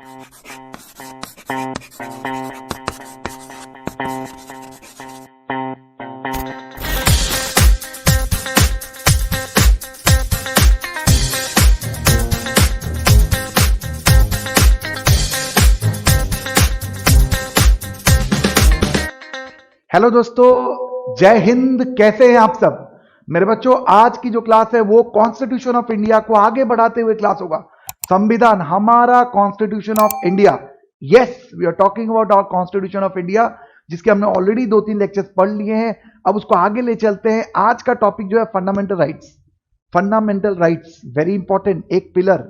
Hello दोस्तों, जय हिंद। कैसे हैं आप सब मेरे बच्चों? आज की जो क्लास है वो कॉन्स्टिट्यूशन ऑफ इंडिया को आगे बढ़ाते हुए क्लास होगा। संविधान, हमारा constitution of India. Yes, we are talking about our constitution of India, जिसके हमने ऑलरेडी 2-3 लेक्चर्स पढ़ लिए हैं। अब उसको आगे ले चलते हैं। आज का टॉपिक जो है fundamental rights. Fundamental rights very important, एक पिलर,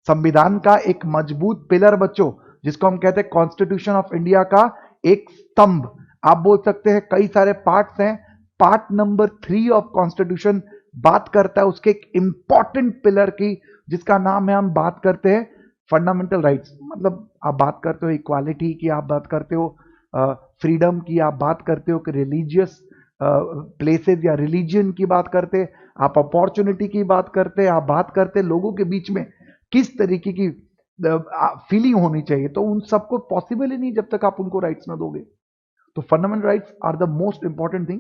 संविधान का एक मजबूत पिलर बच्चों, जिसको हम कहते हैं कॉन्स्टिट्यूशन ऑफ इंडिया का एक स्तंभ। आप बोल सकते हैं कई सारे पार्ट्स हैं। पार्ट नंबर 3 ऑफ कॉन्स्टिट्यूशन बात करता है उसके एक इंपॉर्टेंट पिलर की, जिसका नाम है, हम बात करते हैं फंडामेंटल राइट्स। मतलब आप बात करते हो इक्वालिटी की, आप बात करते हो फ्रीडम की, आप बात करते हो कि रिलीजियस प्लेसेस या रिलीजन की बात करते हैं, आप अपॉर्चुनिटी की बात करते हैं, आप बात करते हैं लोगों के बीच में किस तरीके की फीलिंग होनी चाहिए। तो उन सबको पॉसिबल ही नहीं जब तक आप उनको राइट्स ना दोगे। तो fundamental rights are the most important thing.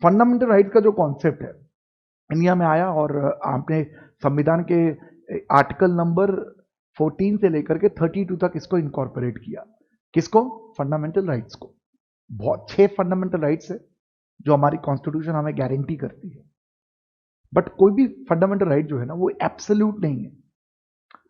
Fundamental rights का जो कॉन्सेप्ट है इंडिया में आया, और आपने संविधान के आर्टिकल नंबर 14 से लेकर के 32 तक इसको इनकॉर्पोरेट किया। किसको? फंडामेंटल राइट्स को। बहुत 6 फंडामेंटल राइट्स है जो हमारी कॉन्स्टिट्यूशन हमें गारंटी करती है। बट कोई भी फंडामेंटल राइट जो है ना, वो एब्सोल्यूट नहीं है।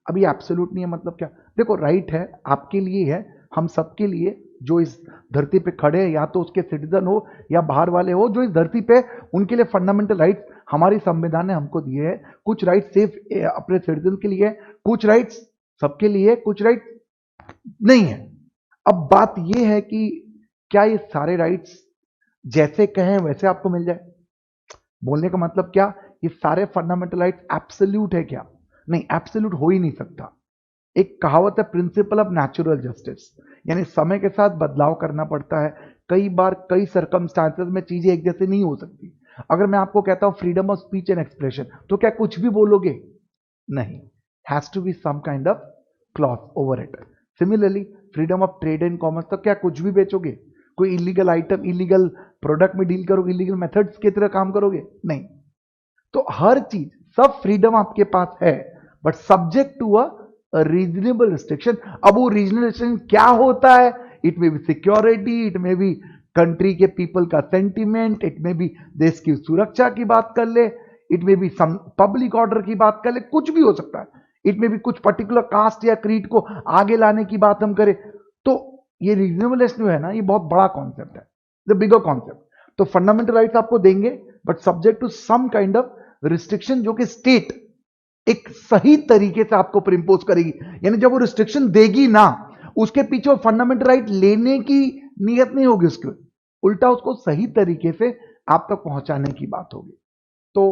अभी एब्सोल्यूट नहीं है मतलब क्या? देखो, राइट है, आपके लिए है, हम सबके लिए, जो इस धरती पे खड़े हैं, या तो उसके सिटीजन हो या बाहर वाले हो, जो इस धरती पे, उनके लिए फंडामेंटल राइट्स हमारी संविधान ने हमको दिए हैं। कुछ राइट्स सिर्फ अपने सिटीजन के लिए, कुछ राइट्स सबके लिए, कुछ राइट्स नहीं है। अब बात यह है कि क्या ये सारे राइट्स जैसे कहें वैसे आपको मिल जाए? बोलने का मतलब क्या, ये सारे फंडामेंटल राइट्स एब्सोल्यूट है क्या? नहीं, एब्सोल्यूट हो ही नहीं सकता। एक कहावत है, प्रिंसिपल ऑफ नेचुरल जस्टिस, यानी समय के साथ बदलाव करना पड़ता है। कई बार कई सर्कमस्टांसेस में चीजें एक जैसे नहीं हो सकती। अगर मैं आपको कहता हूं freedom of speech and expression, तो क्या कुछ भी बोलोगे? नहीं, has to be some kind of clause over it. Similarly freedom of trade and commerce, तो क्या कुछ भी बेचोगे? कोई इलीगल आइटम, इलीगल प्रोडक्ट में डील करोगे, इलीगल मेथड्स की तरह काम करोगे? नहीं। तो हर चीज, सब फ्रीडम आपके पास है, but subject to a reasonable restriction. अब वो रीजनेबल रिस्ट्रिक्शन क्या होता है? It may be security, it may be country के पीपल का सेंटिमेंट, इट मे बी देश की सुरक्षा की बात कर ले, it may be some public order की बात कर ले, कुछ भी हो सकता है। इट मे बी कुछ पर्टिकुलर कास्ट या क्रीड को आगे लाने की बात हम करें। तो ये रीजनेबलनेस जो है ना, ये बहुत बड़ा कॉन्सेप्ट है, द बिगर कॉन्सेप्ट। तो फंडामेंटल राइट्स आपको देंगे, but subject to some kind of restriction, जो कि स्टेट एक सही तरीके से आपको ऊपर इंपोज करेगी। यानी जब वो रिस्ट्रिक्शन देगी ना, उसके पीछे वो फंडामेंटल राइट लेने की नीयत नहीं होगी उसकी, उल्टा उसको सही तरीके से आप तक पहुंचाने की बात होगी। तो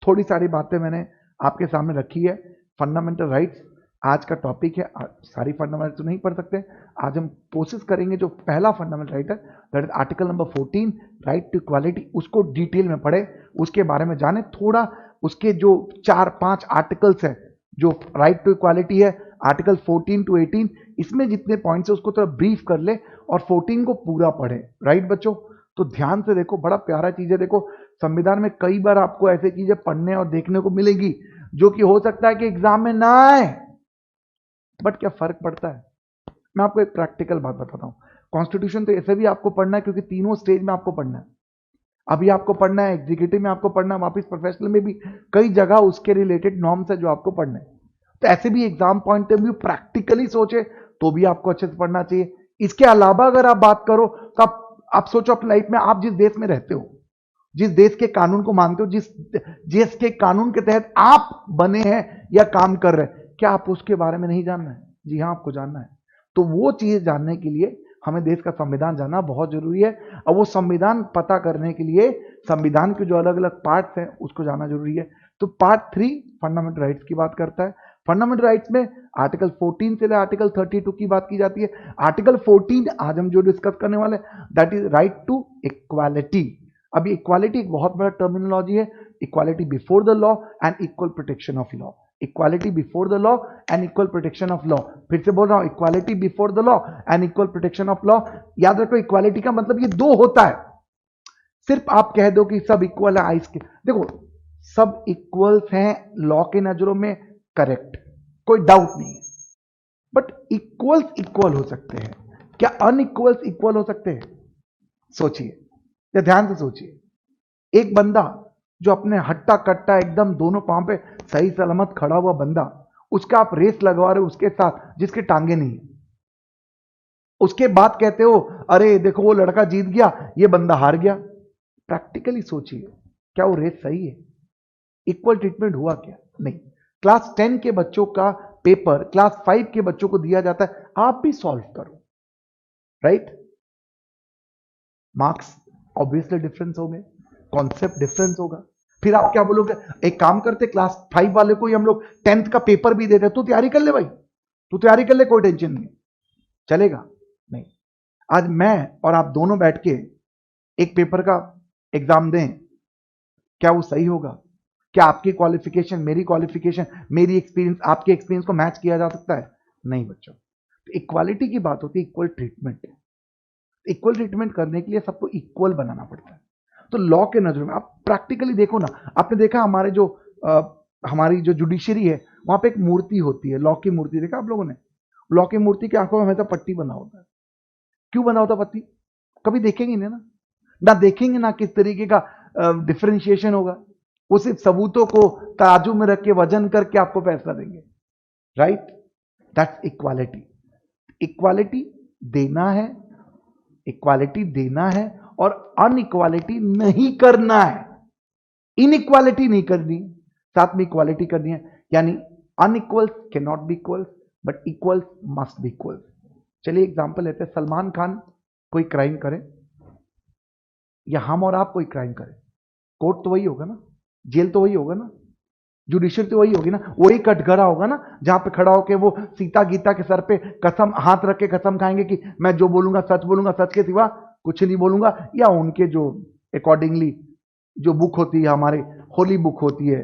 थोड़ी सारी बातें मैंने आपके सामने रखी है। फंडामेंटल राइट्स आज का टॉपिक है। सारी फंडामेंटल तो नहीं पढ़ सकते, आज हम कोशिश करेंगे जो पहला फंडामेंटल राइट है, that is article number 14, right to equality, उसको डिटेल में पढ़े, उसके बारे में जाने थोड़ा। उसके जो 4-5 आर्टिकल्स हैं, जो राइट टू इक्वालिटी है, आर्टिकल 14 to 18, इसमें जितने पॉइंट्स है उसको थोड़ा ब्रीफ कर ले और 14 को पूरा पढ़े। राइट बच्चों? तो ध्यान से देखो, बड़ा प्यारा चीज है। देखो, संविधान में कई बार आपको ऐसी चीजें पढ़ने और देखने को मिलेगी जो कि हो सकता है कि एग्जाम में ना आए, बट क्या फर्क पड़ता है? मैं आपको एक प्रैक्टिकल बात बताता हूं। कॉन्स्टिट्यूशन तो ऐसे भी आपको पढ़ना है, क्योंकि तीनों स्टेज में आपको पढ़ना है। अभी आपको पढ़ना है, एग्जीक्यूटिव में आपको पढ़ना है, वापस प्रोफेशनल में भी कई जगह उसके रिलेटेड नॉर्म्स है जो आपको पढ़ना है। तो ऐसे भी exam point of view practically सोचे तो भी आपको अच्छे से पढ़ना चाहिए। इसके अलावा अगर आप बात करो तो आप सोचो अपनी लाइफ में, आप जिस देश में रहते हो, जिस देश के कानून को मानते हो, जिस देश के कानून के तहत आप बने हैं या काम कर रहे हैं, क्या आप उसके बारे में नहीं जानना है? जी हाँ, आपको जानना है। तो वो चीज जानने के लिए हमें देश का संविधान जानना बहुत जरूरी है। और वो संविधान पता करने के लिए संविधान के जो अलग अलग पार्ट्स हैं उसको जानना जरूरी है। तो पार्ट 3 फंडामेंटल राइट्स की बात करता है। फंडामेंटल राइट्स में आर्टिकल 14 से ले आर्टिकल 32 की बात की जाती है। आर्टिकल 14 आज हम जो डिस्कस करने वाले, that is right to equality. अभी इक्वालिटी एक बहुत बड़ा टर्मिनोलॉजी है। Equality before the law and equal protection of law. Equality before the law and equal protection of law. फिर से बोल रहा हूं, equality before the law and equal protection of law. याद रखो, इक्वालिटी का मतलब ये दो होता है। सिर्फ आप कह दो कि सब इक्वल है, आइस के देखो सब इक्वल्स हैं लॉ के नजरों में, करेक्ट, कोई डाउट नहीं है। बट इक्वल्स इक्वल हो सकते हैं क्या? अनइक्वल्स इक्वल हो सकते हैं? सोचिए या ध्यान से सोचिए। एक बंदा जो अपने हट्टा कट्टा एकदम दोनों पांव पे सही सलामत खड़ा हुआ बंदा, उसका आप रेस लगवा रहे हो उसके साथ जिसके टांगे नहीं है, उसके बाद कहते हो अरे देखो वो लड़का जीत गया, ये बंदा हार गया। प्रैक्टिकली सोचिए, क्या वो रेस सही है? इक्वल ट्रीटमेंट हुआ क्या? नहीं। क्लास 10 के बच्चों का पेपर क्लास 5 के बच्चों को दिया जाता है, आप भी सॉल्व करो, राइट? मार्क्स ऑब्वियसली डिफरेंस होंगे, कॉन्सेप्ट डिफरेंस होगा। फिर आप क्या बोलोगे? एक काम करते, क्लास 5 वाले को ही हम लोग 10th का पेपर भी देते, तू तैयारी कर ले भाई, तू तैयारी कर ले, कोई टेंशन नहीं। चलेगा? नहीं। आज मैं और आप दोनों बैठ के एक पेपर का एग्जाम दें, क्या वो सही होगा? क्या आपकी क्वालिफिकेशन, मेरी क्वालिफिकेशन, मेरी एक्सपीरियंस आपके एक्सपीरियंस को मैच किया जा सकता है? नहीं बच्चों। तो इक्वालिटी की बात होती है इक्वल ट्रीटमेंट। इक्वल ट्रीटमेंट करने के लिए सबको इक्वल बनाना पड़ता है। तो लॉ के नजर में आप प्रैक्टिकली देखो ना, आपने देखा हमारे जो हमारी जो जुडिशरी है वहां पे एक मूर्ति होती है, लॉ की मूर्ति, देखा आप लोगों ने? लॉ की मूर्ति की आंखों में हमेशा पट्टी बना होता है। क्यों बना होता पट्टी? कभी देखेंगे नहीं ना देखेंगे ना किस तरीके का डिफरेंशिएशन होगा। वो सिर्फ सबूतों को तराजू में रख के वजन करके आपको फैसला देंगे, राइट? That's equality. इक्वालिटी देना है, इक्वालिटी देना है और अनइक्वालिटी नहीं करना है। इनइक्वालिटी नहीं करनी, साथ में इक्वालिटी करनी है। यानी unequals can not be equals but equals must be equals. चलिए एग्जांपल लेते हैं, सलमान खान कोई क्राइम करे या हम और आप कोई क्राइम करें, कोर्ट तो वही होगा ना, जेल तो वही होगा ना, जुडिशरी तो वही होगी ना, वही कटघरा होगा ना जहां पे खड़ा होके वो सीता गीता के सर पे कसम हाथ रख के कसम खाएंगे कि मैं जो बोलूंगा सच बोलूंगा, सच के सिवा कुछ नहीं बोलूंगा। या उनके जो अकॉर्डिंगली जो बुक होती है, हमारे होली बुक होती है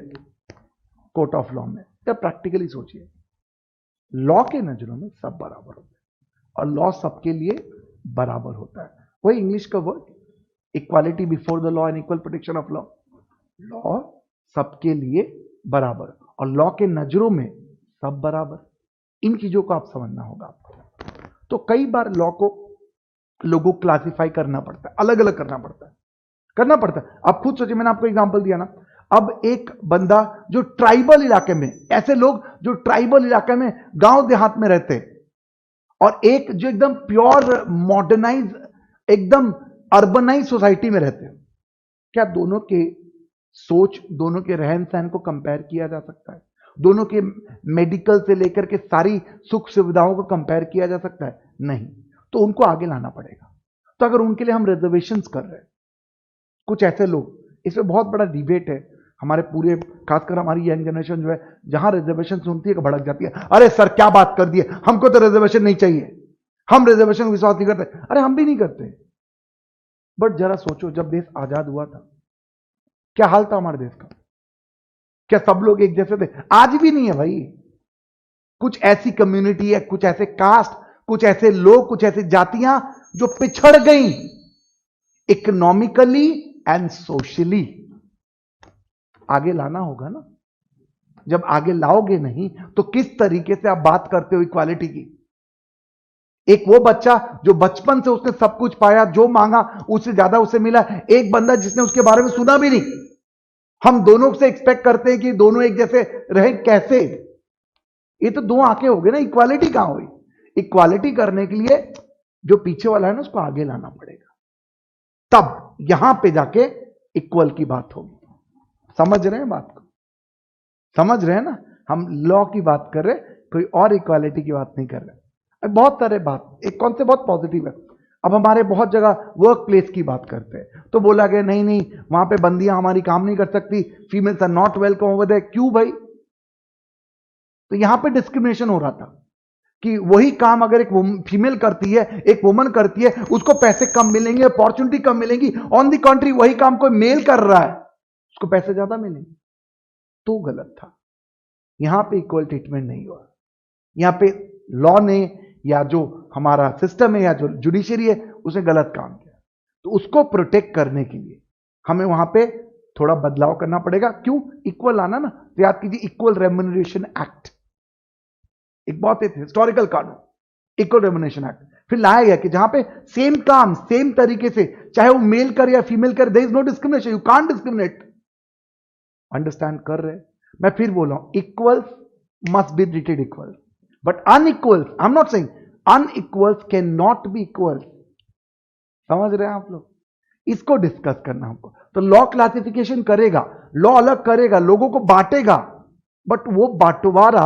कोर्ट ऑफ लॉ में। या प्रैक्टिकली सोचिए, लॉ के नजरों में सब बराबर होते हैं और लॉ सबके लिए बराबर होता है। वही इंग्लिश का word equality before the law and equal protection of law. Law सबके लिए बराबर और लॉ के नजरों में सब बराबर। इन चीजों को आप समझना होगा आपको। तो कई बार लॉ को लोगों को क्लासिफाई करना पड़ता है, अलग अलग करना पड़ता है। आप खुद सोचिए, मैंने आपको एग्जांपल दिया ना। अब एक बंदा जो ट्राइबल इलाके में, ऐसे लोग जो ट्राइबल इलाके में गांव देहात में रहते हैं, और एक जो एकदम प्योर मॉडर्नाइज एकदम अर्बनाइज सोसाइटी में रहते हैं, क्या दोनों के सोच, दोनों के रहन सहन को कंपेयर किया जा सकता है? दोनों के मेडिकल से लेकर के सारी सुख सुविधाओं को कंपेयर किया जा सकता है? नहीं। तो उनको आगे लाना पड़ेगा। तो अगर उनके लिए हम रिजर्वेशंस कर रहे हैं, कुछ ऐसे लोग, इसमें बहुत बड़ा डिबेट है हमारे पूरे, खासकर हमारी यंग जनरेशन जो है, जहां रिजर्वेशन सुनती है कि भड़क जाती है, अरे सर क्या बात कर दी है, हमको तो रिजर्वेशन नहीं चाहिए, हम रिजर्वेशन विश्वास नहीं करते। अरे हम भी नहीं करते, बट जरा सोचो, जब देश आजाद हुआ था क्या हाल था हमारे देश का? क्या सब लोग एक जैसे थे? आज भी नहीं है भाई। कुछ ऐसी कम्युनिटी है, कुछ ऐसे कास्ट, कुछ ऐसे लोग, कुछ ऐसी जातियां जो पिछड़ गई इकोनॉमिकली एंड सोशली। आगे लाना होगा ना। जब आगे लाओगे नहीं तो किस तरीके से आप बात करते हो इक्वालिटी की? एक वो बच्चा जो बचपन से उसने सब कुछ पाया, जो मांगा उससे ज्यादा उसे मिला, एक बंदा जिसने उसके बारे में सुना भी नहीं। हम दोनों से एक्सपेक्ट करते हैं कि दोनों एक जैसे रहे, कैसे? ये तो दो आंखें हो गई ना, इक्वालिटी कहां हुई? इक्वालिटी करने के लिए जो पीछे वाला है ना, उसको आगे लाना पड़ेगा, तब यहां पे जाके इक्वल की बात होगी। समझ रहे हैं बात को? समझ रहे हैं ना? हम लॉ की बात कर रहे, कोई और इक्वालिटी की बात नहीं कर रहे। बहुत सारे बात, एक कौन से बहुत पॉजिटिव है। अब हमारे बहुत जगह वर्क प्लेस की बात करते हैं, तो बोला गया नहीं नहीं वहां पे बंदियां हमारी काम नहीं कर सकती, females are not welcome over there. क्यों भाई? तो यहां पे डिस्क्रिमिनेशन हो रहा था कि वही काम अगर एक फीमेल करती है, एक वुमन करती है, उसको पैसे कम मिलेंगे, अपॉर्चुनिटी कम मिलेंगी। ऑन दी कंट्री वही काम कोई मेल कर रहा है, उसको पैसे ज्यादा मिलेंगे। तो गलत था। यहां पे इक्वल ट्रीटमेंट नहीं हुआ। यहां पे लॉ ने या जो हमारा सिस्टम है या जो जुडिशरी है उसने गलत काम किया। तो उसको प्रोटेक्ट करने के लिए हमें वहां पे थोड़ा बदलाव करना पड़ेगा। क्यों? इक्वल आना ना। तो याद कीजिए इक्वल रेम्यूनरेशन एक्ट एक बहुत हिस्टोरिकल कानून, इक्वल रेम्यूनरेशन एक्ट फिर लाया गया कि जहां पे सेम काम सेम तरीके से चाहे वो मेल कर या फीमेल कर, there is no discrimination, you can't discriminate. Understand कर रहे? मैं फिर बोल रहा हूं, equals must be treated equal, but unequals, I am not saying unequals can not be equal. समझ रहे हैं आप लोग? इसको डिस्कस करना हमको। तो लॉ क्लासिफिकेशन करेगा, लॉ अलग करेगा, लोगों को बांटेगा, बट वो बांटवारा,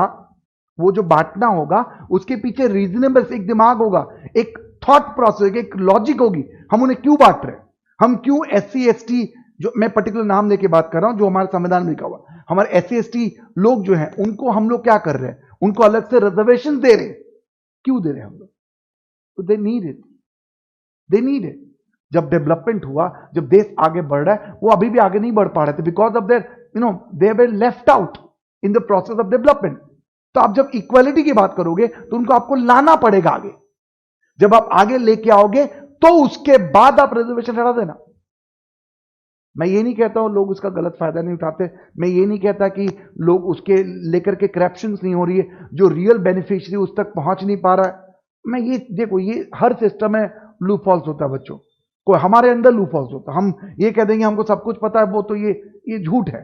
वो जो बांटना होगा उसके पीछे रीजनेबल एक दिमाग होगा, एक थॉट प्रोसेस, एक लॉजिक होगी। हम उन्हें क्यों बांट रहे हैं? हम क्यों SC ST, जो मैं पर्टिकुलर नाम लेके बात कर रहा हूं, जो हमारे संविधान में लिखा हुआ, हमारे SC ST लोग जो हैं उनको हम लोग क्या कर रहे हैं? उनको अलग से रिजर्वेशन दे रहे हैं। क्यों दे रहे हैं हम लोग? तो they need it, they need it. जब डेवलपमेंट हुआ, जब देश आगे बढ़ रहा है, वो अभी भी आगे नहीं बढ़ पा रहे थे because of there they were left out in the process of development. तो आप जब इक्वालिटी की बात करोगे तो उनको आपको लाना पड़ेगा आगे। जब आप आगे लेके आओगे तो उसके बाद आप रिजर्वेशन हटा देना। मैं ये नहीं कहता हूं लोग उसका गलत फायदा नहीं उठाते, मैं ये नहीं कहता कि लोग उसके लेकर के करप्शन नहीं हो रही है, जो रियल बेनिफिशियरी उस तक पहुंच नहीं पा रहा है। मैं ये देखो, ये हर सिस्टम में लूप हॉल्स होता है बच्चों, कोई हमारे अंदर लूप हॉल्स होता है। हम ये कह देंगे हमको सब कुछ पता है, वो तो ये झूठ है।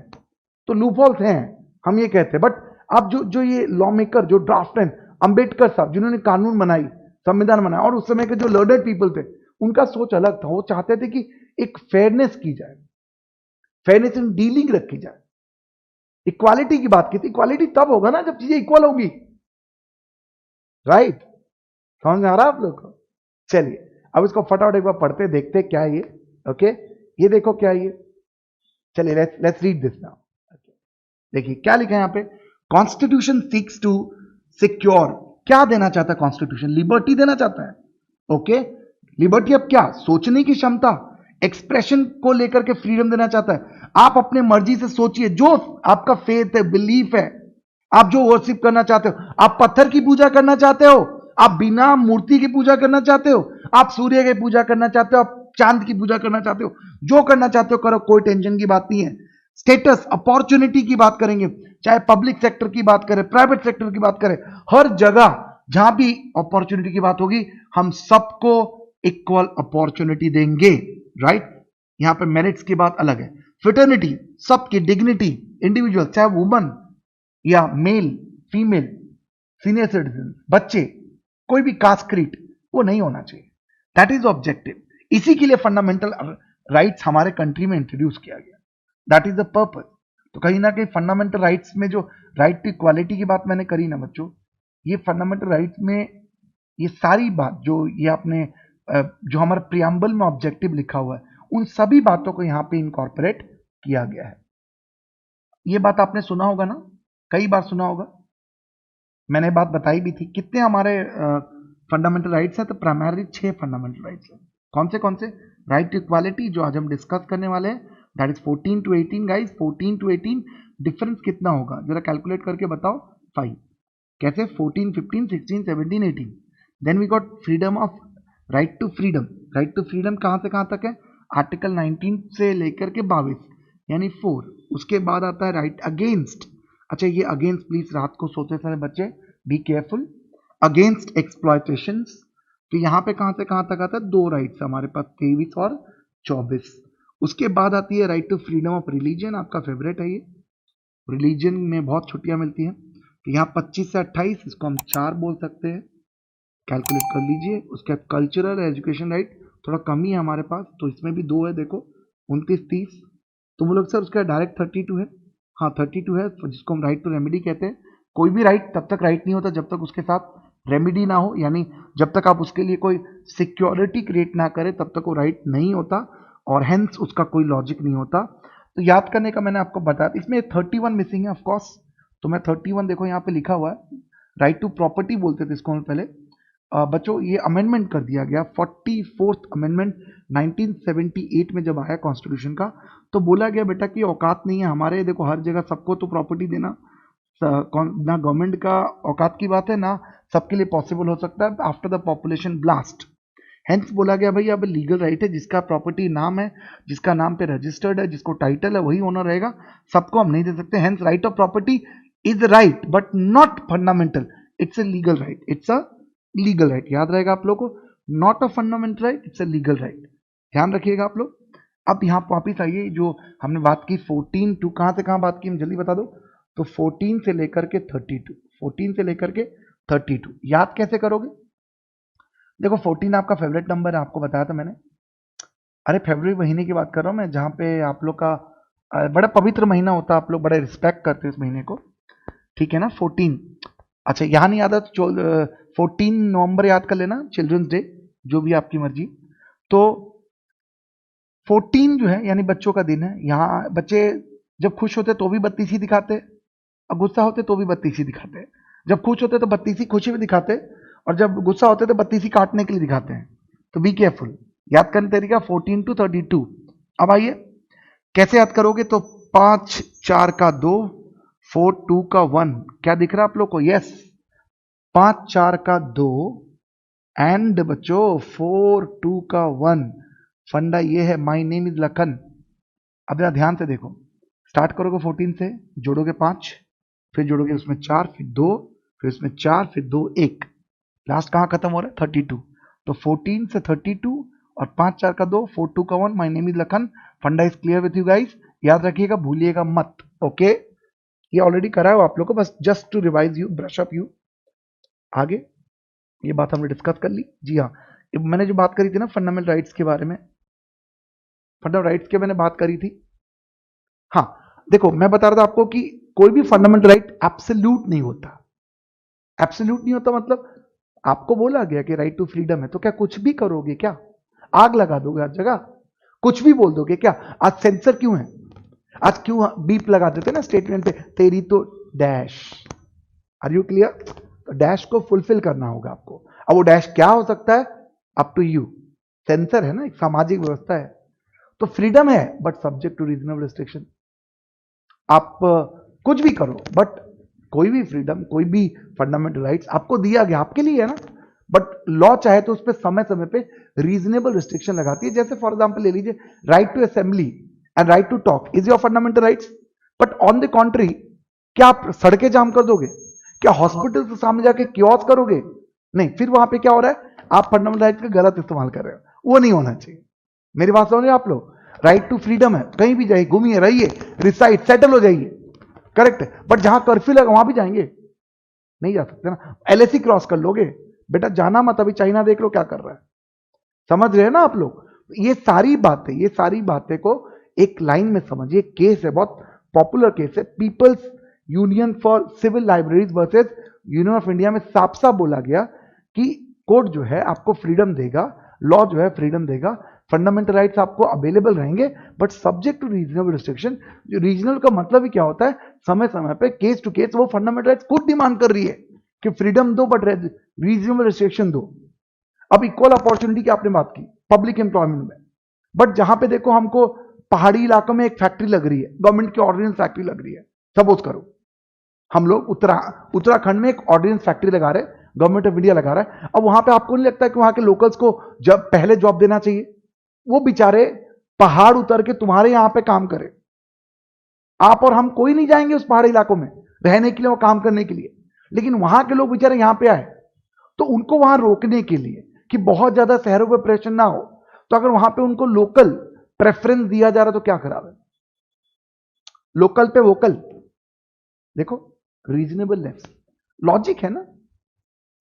तो लूप हॉल्स हैं, हम ये कहते हैं। बट अब जो ये लॉ मेकर, जो ड्राफ्टमैन, अंबेडकर साहब जिन्होंने कानून बनाई, संविधान बनाया, और उस समय के जो लर्नड पीपल थे, उनका सोच अलग था। वो चाहते थे कि एक फेयरनेस की जाए, फेयरनेस इन डीलिंग रखी जाए, इक्वालिटी की बात की थी। इक्वालिटी तब होगा ना जब चीजें इक्वल होगी, राइट? समझ में आ रहा है आप लोग को? चलिए अब इसको फटाफट एक बार पढ़ते देखते क्या है ये। ओके, ये देखो क्या है ये। चलिए लेट्स रीड दिस नाउ। देखिए क्या लिखा है यहां पे, कॉन्स्टिट्यूशन सीक्स टू सिक्योर। क्या देना चाहता है कॉन्स्टिट्यूशन? लिबर्टी देना चाहता है। ओके, लिबर्टी अब क्या? सोचने की क्षमता, एक्सप्रेशन को लेकर के फ्रीडम देना चाहता है। आप अपने मर्जी से सोचिए, जो आपका फेथ है, बिलीफ है, आप जो वर्शिप करना चाहते हो। आप पत्थर की पूजा करना चाहते हो, आप बिना मूर्ति की पूजा करना चाहते हो, आप सूर्य की पूजा करना चाहते हो, आप चांद की पूजा करना चाहते हो, जो करना चाहते हो करो, कोई टेंशन की बात नहीं है। स्टेटस, अपॉर्चुनिटी की बात करेंगे, चाहे पब्लिक सेक्टर की बात करें, प्राइवेट सेक्टर की बात करें, हर जगह जहां भी अपॉर्चुनिटी की बात होगी, हम सबको इक्वल अपॉर्चुनिटी देंगे, राइट? यहां पे मेरिट्स की बात अलग है। फ्रेटर्निटी, सबकी डिग्निटी, इंडिविजुअल, चाहे वुमन या मेल, फीमेल, सीनियर सिटीजन, बच्चे, कोई भी कास्ट क्रीड, वो नहीं होना चाहिए। That is objective. इसी के लिए फंडामेंटल राइट्स हमारे कंट्री में इंट्रोड्यूस किया गया। That is the purpose. तो कहीं ना कहीं फंडामेंटल राइट्स में जो राइट टू इक्वालिटी की बात मैंने करी ना बच्चों, ये फंडामेंटल राइट्स में ये सारी बात जो ये आपने जो हमारे प्रियम्बल में ऑब्जेक्टिव लिखा हुआ है, उन सभी बातों को यहाँ पे इनकॉर्पोरेट किया गया है। ये बात आपने सुना होगा ना, कई बार सुना होगा, मैंने बात बताई भी थी। कितने हमारे फंडामेंटल राइट्स हैं? तो प्राइमरी 6 फंडामेंटल राइट्स हैं। कौन से? राइट टू इक्वालिटी, जो आज हम डिस्कस करने वाले हैं, that is 14 to 18 guys. 14 to 18 difference कितना होगा जरा कैलकुलेट करके बताओ। 5। कैसे? 14, 15, 16, 17, 18। Then we got freedom of, right to freedom. Right to freedom कहां से कहां तक है? आर्टिकल 19 से लेकर के 22, यानी 4। उसके बाद आता है राइट अगेंस्ट। अच्छा, ये अगेंस्ट प्लीज रात को सोते समय बच्चे बी केयरफुल। अगेंस्ट एक्सप्लॉयटेशंस, तो यहां पे कहां से कहां तक आता है? 2 राइट्स हमारे पास, 23 और 24। उसके बाद आती है right to freedom of religion. आपका फेवरेट है ये, रिलीजन में बहुत छुट्टियां मिलती हैं। तो यहाँ 25 से 28, इसको हम 4 बोल सकते हैं, कैलकुलेट कर लीजिए। उसके बाद कल्चरल एजुकेशन राइट थोड़ा कम ही है हमारे पास, तो इसमें भी 2 है, देखो 29, 30। तो वो लोग सर उसका डायरेक्ट 32 है। हाँ 32 है, जिसको हम राइट टू रेमेडी कहते हैं। कोई भी राइट तब तक राइट नहीं होता जब तक उसके साथ रेमेडी ना हो, यानी जब तक आप उसके लिए कोई सिक्योरिटी क्रिएट ना करें तब तक वो राइट नहीं होता, और हेंस उसका कोई लॉजिक नहीं होता। तो याद करने का मैंने आपको बताया। इसमें 31 मिसिंग है ऑफकोर्स, तो मैं 31 देखो यहाँ पे लिखा हुआ है, राइट टू प्रॉपर्टी बोलते थे इसको पहले। बच्चों ये अमेंडमेंट कर दिया गया, 44th अमेंडमेंट 1978 में जब आया कॉन्स्टिट्यूशन का, तो बोला गया बेटा कि औकात नहीं है हमारे, देखो हर जगह सबको तो प्रॉपर्टी देना, ना गवर्नमेंट का औकात की बात है, ना सबके लिए पॉसिबल हो सकता है after the population blast. Hence बोला गया भाई अब लीगल राइट है, जिसका प्रॉपर्टी नाम है, जिसका नाम पे रजिस्टर्ड है, जिसको टाइटल है, वही ओनर रहेगा, सबको हम नहीं दे सकते। Hence right of property is right but not fundamental, it's a legal right, it's a legal right, याद रहेगा आप लोगों को, not a fundamental right, it's a legal right, ध्यान रखिएगा आप लोग। अब यहाँ वापिस आइए, जो हमने बात की 14 टू कहाँ से कहाँ बात की, हम जल्दी बता दो। तो 14 से लेकर के 32, 14 से लेकर के 32 याद कैसे करोगे? देखो 14 आपका फेवरेट नंबर है, आपको बताया था मैंने। अरे फरवरी महीने की बात कर रहा हूँ मैं, जहाँ पे आप लोग का बड़ा पवित्र महीना होता है, आप लोग बड़े रिस्पेक्ट करते हैं इस महीने को, ठीक है ना। 14, अच्छा यहाँ नहीं याद है तो 14 नवंबर याद कर लेना, चिल्ड्रंस डे, जो भी आपकी मर्जी। तो 14 जो है यानी बच्चों का दिन है। यहाँ बच्चे जब खुश होते तो भी बत्तीसी दिखाते, और गुस्सा होते तो भी बत्तीसी दिखाते हैं। जब खुश होते तो बत्तीसी खुशी में दिखाते, और जब गुस्सा होते तो बत्तीसी काटने के लिए दिखाते हैं। तो बी केयरफुल, याद करने तरीका 14 टू 32। अब आइए कैसे याद करोगे, तो 5 4 का 2, 4 2 का 1, क्या दिख रहा है आप लोग को? यस, 5 4 का 2 एंड बच्चों 4 2 का 1। फंडा ये है, माई नेम इज लखन। अब जरा ध्यान से देखो, स्टार्ट करोगे 14 से, जोड़ोगे 5, फिर जोड़ोगे उसमें 4, फिर 2, फिर उसमें 4, फिर 2 1, लास्ट कहाँ खत्म हो रहा है? 32। तो 14 से 32 और 5 4 का 2, 4 2 का 1, my name is Lakhan. Funda is clear with you guys, याद रखिएगा, भूलिएगा मत, ओके। ये ऑलरेडी करा है आप लोग को, बस just to revise you, brush up you. आगे ये बात हमने डिस्कस कर ली। जी हाँ, मैंने जो बात करी थी ना फंडामेंटल राइट्स के बारे में, फंडामेंटल राइट्स के मैंने बात करी थी। हाँ देखो, मैं बता रहा था आपको कि कोई भी फंडामेंटल राइट एब्सोल्यूट नहीं होता। एब्सोल्यूट नहीं होता मतलब आपको बोला गया कि राइट टू फ्रीडम है, तो क्या कुछ भी करोगे क्या? आग लगा दोगे हर जगह? कुछ भी बोल दोगे क्या? आज सेंसर क्यों है? आज क्यों बीप लगा देते ना स्टेटमेंट पे, तेरी तो डैश। Are you clear? तो डैश को फुलफिल करना होगा आपको। अब वो डैश क्या हो सकता है? Up to you. सेंसर है ना, एक सामाजिक व्यवस्था है, तो फ्रीडम है but subject to reasonable restriction. आप कुछ भी करो बट कोई भी फ्रीडम, कोई भी फंडामेंटल राइट्स आपको दिया गया, आपके लिए है ना, बट लॉ चाहे तो उस पर समय समय पे रीजनेबल रिस्ट्रिक्शन लगाती है। जैसे फॉर एग्जांपल ले लीजिए, right to assembly and right to talk is your fundamental rights, but on the contrary क्या आप सड़कें जाम कर दोगे? क्या हॉस्पिटल के सामने जाके क्योस करोगे? नहीं, फिर वहां पे क्या हो रहा है? आप फंडामेंटल राइट्स का गलत इस्तेमाल कर रहे हो, वो नहीं होना चाहिए। मेरी बात समझ रहे हो आप लोग? राइट टू फ्रीडम है, कहीं भी जाइए, घूमिए, रहिए, रिसाइड, सेटल हो जाइए, करेक्ट है, बट जहां कर्फ्यू लगा वहां भी जाएंगे? नहीं जा सकते ना। एलएसी क्रॉस कर लोगे, बेटा जाना मत, अभी चाइना देख लो क्या कर रहा है, समझ रहे हैं ना आप लोग? ये सारी बातें को एक लाइन में समझिए। केस है, बहुत पॉपुलर केस है, people's union for civil libraries versus union of India में साफ साफ बोला गया कि कोर्ट जो है आपको फ्रीडम देगा, लॉ जो है फ्रीडम देगा, फंडामेंटल राइट्स आपको अवेलेबल रहेंगे, but subject to reasonable restriction. जो रीजनल का मतलब ही क्या होता है? समय समय पे केस टू केस वो फंडामेंटल राइट्स खुद डिमांड कर रही है कि फ्रीडम दो बट रीजनेबल रिस्ट्रिक्शन दो। अब इक्वल अपॉर्चुनिटी की आपने बात की पब्लिक एम्प्लॉयमेंट में, बट जहां पे देखो हमको पहाड़ी इलाकों में एक फैक्ट्री लग रही है, गवर्नमेंट की ऑर्डिनेंस फैक्ट्री लग रही है, सपोज करो हम लोग उत्तराखंड में एक ऑर्डिनेंस फैक्ट्री लगा रहे, गवर्नमेंट ऑफ इंडिया लगा रहा है। अब वहां पे आपको नहीं लगता कि वहां के लोकल्स को जब पहले जॉब देना चाहिए? वो बेचारे पहाड़ उतर के तुम्हारे यहां पे काम करें, आप और हम कोई नहीं जाएंगे उस पहाड़ी इलाकों में रहने के लिए और काम करने के लिए, लेकिन वहां के लोग बेचारे यहां पे आए, तो उनको वहां रोकने के लिए कि बहुत ज्यादा शहरों पर प्रेशर ना हो, तो अगर वहां पे उनको लोकल प्रेफरेंस दिया जा रहा तो क्या खराब है? लोकल पे वोकल, देखो रीजनेबलनेस, लॉजिक है ना,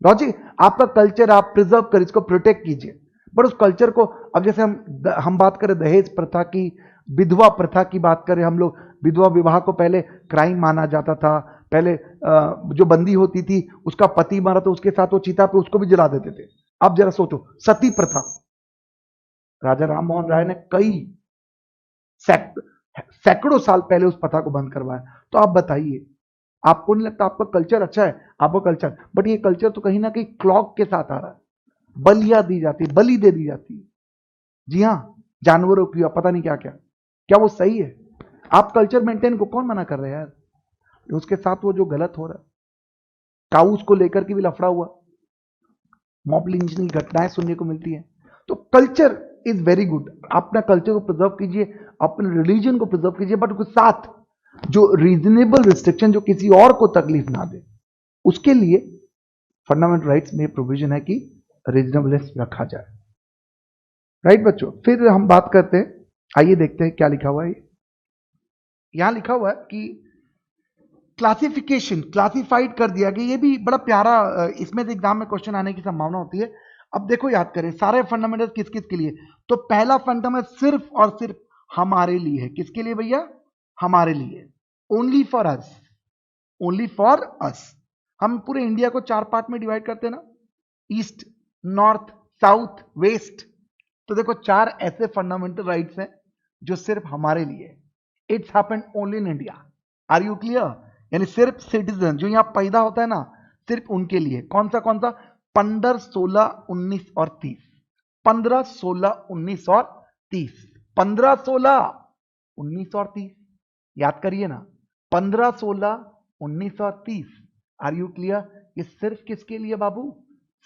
लॉजिक। आपका कल्चर आप प्रिजर्व कर, इसको प्रोटेक्ट कीजिए, बट उस कल्चर को, अब जैसे हम बात करें दहेज प्रथा की, विधवा प्रथा की बात करें हम लोग, विधवा विवाह को पहले क्राइम माना जाता था, पहले जो बंदी होती थी उसका पति मारा तो उसके साथ वो चिता पे उसको भी जला देते थे। अब जरा सोचो, सती प्रथा, राजा राम मोहन राय ने कई सैकड़ों साल पहले उस प्रथा को बंद करवाया। तो आप बताइए, आपको नहीं लगता आपका कल्चर अच्छा है? आपका कल्चर, बट ये कल्चर तो कहीं ना कहीं क्लॉक के साथ आ रहा है, बलियां दी जाती, बलि दे दी जाती है, जी हाँ, जानवरों की, पता नहीं क्या क्या, क्या वो सही है? आप कल्चर मेंटेन को कौन मना कर रहे हैं यार? उसके साथ वो जो गलत हो रहा है, काउस को लेकर के भी लफड़ा हुआ, मॉब लिंचिंग की घटनाएं सुनने को मिलती है। तो कल्चर इज वेरी गुड, अपना कल्चर को प्रिजर्व कीजिए, अपने रिलीजन को प्रिजर्व कीजिए, बट उसके साथ जो रीजनेबल रिस्ट्रिक्शन जो किसी और को तकलीफ ना दे, उसके लिए फंडामेंटल राइट्स में प्रोविजन है कि रीजनेबलनेस रखा जाए। राइट बच्चों, फिर हम बात करते हैं, आइए देखते हैं क्या लिखा हुआ है। यहां लिखा हुआ है कि क्लासिफिकेशन, क्लासिफाइड कर दिया गया। ये भी बड़ा प्यारा, इसमें से एग्जाम में क्वेश्चन आने की संभावना होती है। अब देखो, याद करें सारे फंडामेंटल किस किस के लिए। तो पहला फंडामेंटल सिर्फ और सिर्फ हमारे लिए है। किसके लिए भैया? हमारे लिए, only for us, only for us. हम पूरे इंडिया को 4 पार्ट में डिवाइड करते हैं ना, ईस्ट, नॉर्थ, साउथ, वेस्ट। तो देखो 4 ऐसे फंडामेंटल राइट्स हैं जो सिर्फ हमारे लिए। It's happened only in India. Are you clear? यानी सिर्फ सिटीजन जो यहां पैदा होता है ना, सिर्फ उनके लिए। कौन सा 15, 16, 19 और 30। 15, 16, 19 और 30। 15, 16, 19 और 30 याद करिए ना, 15, 16, 19 और 30। Are you clear? ये सिर्फ किसके लिए बाबू?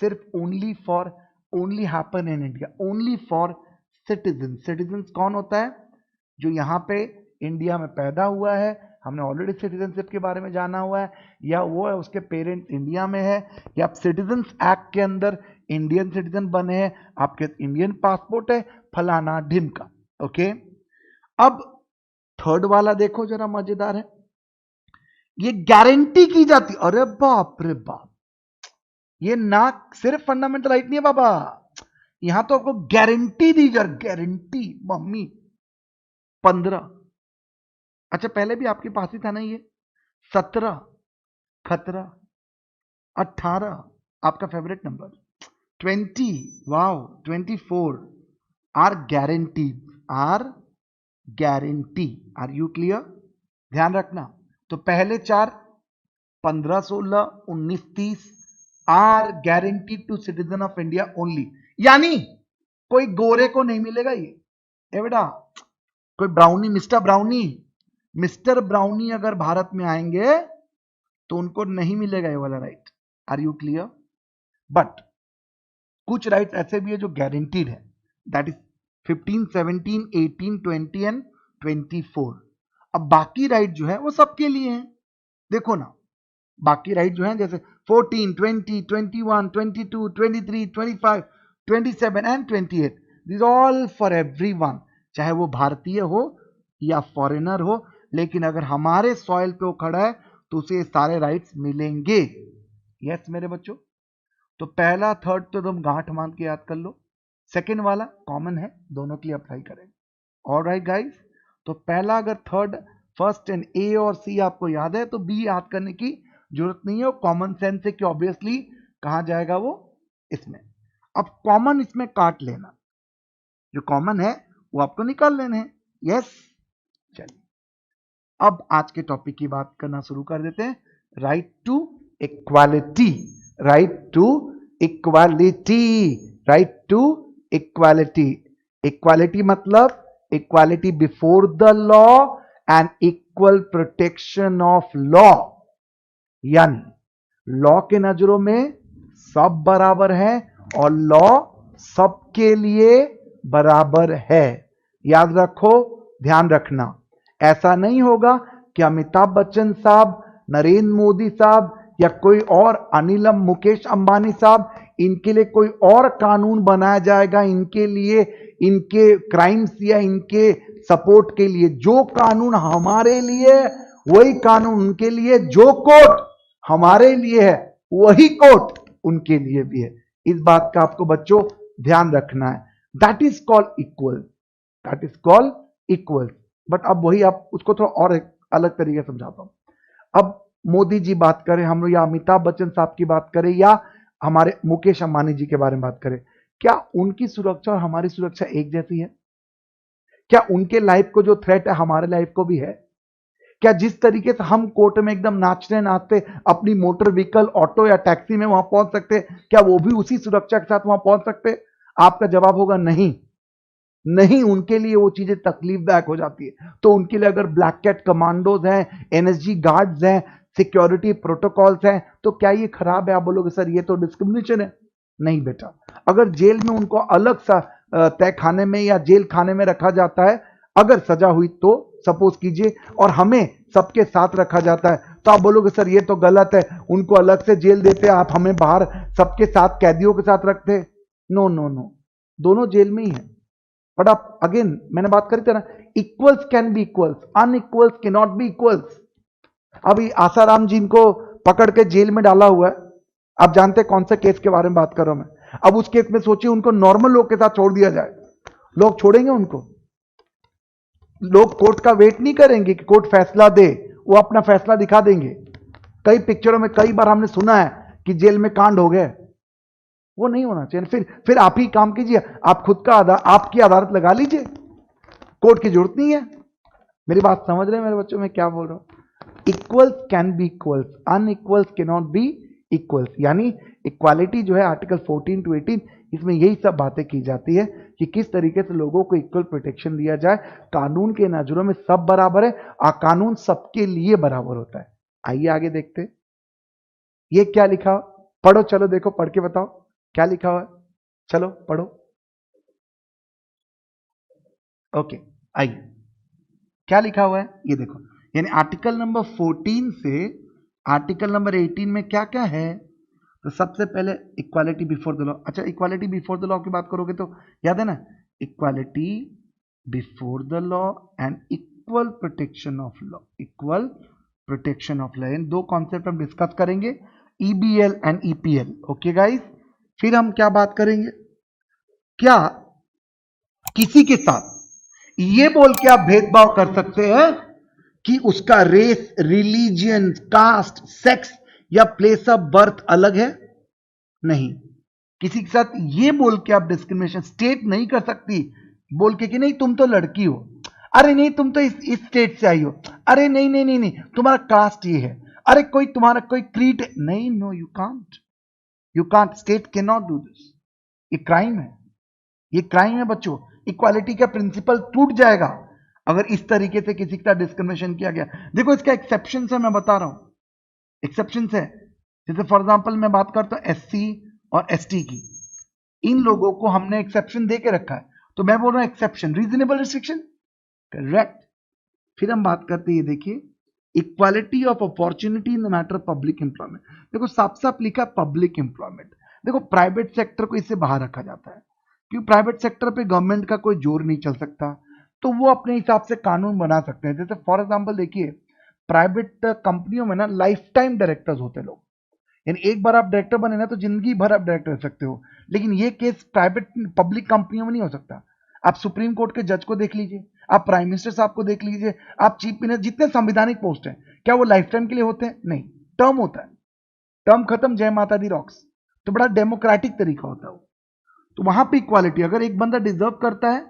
सिर्फ only for, only happen in India, only for citizen. Citizen कौन होता है? जो यहां पे इंडिया में पैदा हुआ है, हमने ऑलरेडी सिटीजनशिप के बारे में जाना हुआ है, या वो है उसके पेरेंट्स इंडिया में है, या आप सिटीजन्स एक्ट के अंदर इंडियन सिटीजन बने हैं, आपके इंडियन पासपोर्ट है, फलाना ढिमका। ओके, अब थर्ड वाला देखो जरा, मजेदार है। ये गारंटी की जाती, अरे बाप रे बाप, ये ना सिर्फ फंडामेंटल राइट नहीं है बाबा, यहां तो आपको गारंटी दी जा, गारंटी मम्मी। 15, अच्छा पहले भी आपके पास ही था ना ये। 17, खतरा, 18 आपका favourite number, 20, wow, 24 are guarantee, are guarantee. Are you clear? ध्यान रखना, तो पहले 4, 15, 16, 19, 30 are guarantee to citizen of India only. यानी कोई गोरे को नहीं मिलेगा ये बेटा, कोई ब्राउनी, मिस्टर ब्राउनी अगर भारत में आएंगे तो उनको नहीं मिलेगा ये वाला right. Are you clear? But कुछ राइट्स ऐसे भी है जो गारंटीड है, दैट इज 15, 17, 18, 20 एंड 24। अब बाकी राइट जो है वो सबके लिए है। देखो ना, बाकी राइट जो है जैसे 14, 20, 21, 22, 23, 25, 27 and 28, this all for everyone, चाहे वो भारतीय हो या फॉरेनर हो, लेकिन अगर हमारे सॉइल पे वो खड़ा है तो उसे सारे राइट्स मिलेंगे। यस मेरे बच्चों, तो पहला थर्ड तो तुम गांठ मान के याद कर लो, सेकेंड वाला कॉमन है, दोनों के लिए अप्लाई करेंगे। ऑलराइट गाइस, तो पहला अगर थर्ड, फर्स्ट एंड ए और सी आपको याद है तो बी याद करने की जरूरत नहीं है, कॉमन सेंस है कि ऑब्वियसली कहां जाएगा वो, इसमें। अब कॉमन इसमें काट लेना, जो कॉमन है वो आपको निकाल लेने हैं। यस, चलिए अब आज के टॉपिक की बात करना शुरू कर देते हैं। Right to equality, right to equality, right to equality. Equality मतलब equality before the law and equal protection of law. यानी लॉ के नजरों में सब बराबर है और लॉ सबके लिए बराबर है। याद रखो, ध्यान रखना, ऐसा नहीं होगा कि अमिताभ बच्चन साहब, नरेंद्र मोदी साहब या कोई और, अनिल मुकेश अंबानी साहब, इनके लिए कोई और कानून बनाया जाएगा, इनके लिए, इनके क्राइम्स या इनके सपोर्ट के लिए। जो कानून हमारे लिए वही कानून उनके लिए, जो कोर्ट हमारे लिए है वही कोर्ट उनके लिए भी है। इस बात का आपको बच्चों ध्यान रखना है। That is called equal, that is called equal. But अब वही आप उसको थोड़ा और एक अलग तरीके से समझाता हूं। अब मोदी जी बात करें हम लोग, या अमिताभ बच्चन साहब की बात करें, या हमारे मुकेश अंबानी जी के बारे में बात करें, क्या उनकी सुरक्षा और हमारी सुरक्षा एक जैसी है? क्या उनके लाइफ को जो थ्रेट है हमारे लाइफ को भी है? क्या जिस तरीके से हम कोर्ट में एकदम नाचते नाचते अपनी मोटर व्हीकल, ऑटो या टैक्सी में वहां पहुंच सकते, क्या वो भी उसी सुरक्षा के साथ वहां पहुंच सकते? आपका जवाब होगा नहीं। नहीं, उनके लिए वो चीजें तकलीफदायक हो जाती है। तो उनके लिए अगर ब्लैक कैट कमांडोज हैं, एनएसजी गार्ड्स हैं, सिक्योरिटी प्रोटोकॉल्स हैं, तो क्या ये खराब है? आप बोलोगे सर ये तो डिस्क्रिमिनेशन है। नहीं बेटा, अगर जेल में उनको अलग सा तय खाने में या जेल खाने में रखा जाता है, अगर सजा हुई तो सपोज कीजिए, और हमें सबके साथ रखा जाता है, तो आप बोलोगे सर ये तो गलत है, उनको अलग से जेल देते, आप हमें बाहर सबके साथ कैदियों के साथ रखते। नो नो नो, दोनों जेल में ही है। बट आप अगेन मैंने बात करी थी ना, equals can be equals, unequals can not be equals. अभी आसाराम जी को पकड़ के जेल में डाला हुआ है, आप जानते हैं कौन से केस के बारे में बात कर रहा हूं मैं। अब उस केस में सोचिए उनको नॉर्मल लोग के साथ छोड़ दिया जाए, लोग छोड़ेंगे उनको? लोग कोर्ट का वेट नहीं करेंगे कि कोर्ट फैसला दे, वो अपना फैसला दिखा देंगे। कई पिक्चरों में कई बार हमने सुना है कि जेल में कांड हो गए, वो नहीं होना चाहिए। फिर आप ही काम कीजिए, आप खुद का आपकी अदालत लगा लीजिए, कोर्ट की जरूरत नहीं है। मेरी बात समझ रहे हैं मेरे बच्चों, मैं क्या बोल रहा हूं? Equals can be equals, unequals can not be equals. यानी इक्वालिटी जो है आर्टिकल 14 to 18, इसमें यही सब बातें की जाती है कि किस तरीके से लोगों को इक्वल प्रोटेक्शन दिया जाए। कानून के नजरों में सब बराबर है और कानून सबके लिए बराबर होता है। आइए आगे देखते, ये क्या लिखा, पढ़ो, चलो देखो, पढ़ के बताओ क्या लिखा हुआ है, चलो पढ़ो। ओके, आइए क्या लिखा हुआ है ये देखो। यानी आर्टिकल नंबर 14 से आर्टिकल नंबर 18 में क्या क्या है। तो सबसे पहले इक्वालिटी बिफोर द लॉ। अच्छा, इक्वालिटी बिफोर द लॉ की बात करोगे तो याद है ना, equality before the law and equal protection of law, equal protection of law, इन दो कॉन्सेप्ट हम डिस्कस करेंगे, EBL and EPL. Okay guys, फिर हम क्या बात करेंगे, क्या किसी के साथ ये बोल के आप भेदभाव कर सकते हैं कि उसका रेस, रिलीजियन, कास्ट, सेक्स या प्लेस ऑफ बर्थ अलग है? नहीं। किसी के साथ ये बोल के आप डिस्क्रिमिनेशन स्टेट नहीं कर सकती, बोल के कि नहीं तुम तो लड़की हो, अरे नहीं तुम तो इस स्टेट से आई हो, अरे नहीं नहीं नहीं नहीं तुम्हारा कास्ट ये है, अरे कोई तुम्हारा कोई क्रीड नहीं। No, you can't, you can't, state can not do this. ये क्राइम है, ये क्राइम है बच्चों। इक्वालिटी का प्रिंसिपल टूट जाएगा अगर इस तरीके से किसी का डिस्क्रिमिनेशन किया गया। देखो इसका एक्सेप्शन है, मैं बता रहा हूं, एक्सेप्शन है। जैसे फॉर एग्जांपल मैं बात करता हूं एससी और एसटी की, इन लोगों को हमने एक्सेप्शन दे के रखा है, तो मैं बोल रहा हूं एक्सेप्शन, रीजनेबल रिस्ट्रिक्शन, करेक्ट। फिर हम बात करते हैं, देखिए equality of opportunity in the matter of public employment. देखो साफ साफ लिखा पब्लिक एम्प्लॉयमेंट। देखो प्राइवेट सेक्टर को इससे बाहर रखा जाता है क्योंकि प्राइवेट सेक्टर पे गवर्नमेंट का कोई जोर नहीं चल सकता, तो वो अपने हिसाब से कानून बना सकते हैं। जैसे फॉर एग्जांपल देखिए, प्राइवेट कंपनियों में ना लाइफ टाइम डायरेक्टर्स होते हैं लोग, यानी एक बार आप डायरेक्टर बने ना तो जिंदगी भर आप डायरेक्टर रह सकते हो। लेकिन ये केस प्राइवेट पब्लिक कंपनियों में नहीं हो सकता। आप सुप्रीम कोर्ट के जज को देख लीजिए, आप प्राइम मिनिस्टर साहब को देख लीजिए, आप चीफ मिनिस्टर, जितने संवैधानिक पोस्ट हैं, क्या वो लाइफ टाइम के लिए होते हैं? नहीं, टर्म होता है, टर्म खत्म, जय माता दी रॉक्स। तो बड़ा डेमोक्रेटिक तरीका होता है वो। तो वहां पे इक्वालिटी, अगर एक बंदा डिजर्व करता है,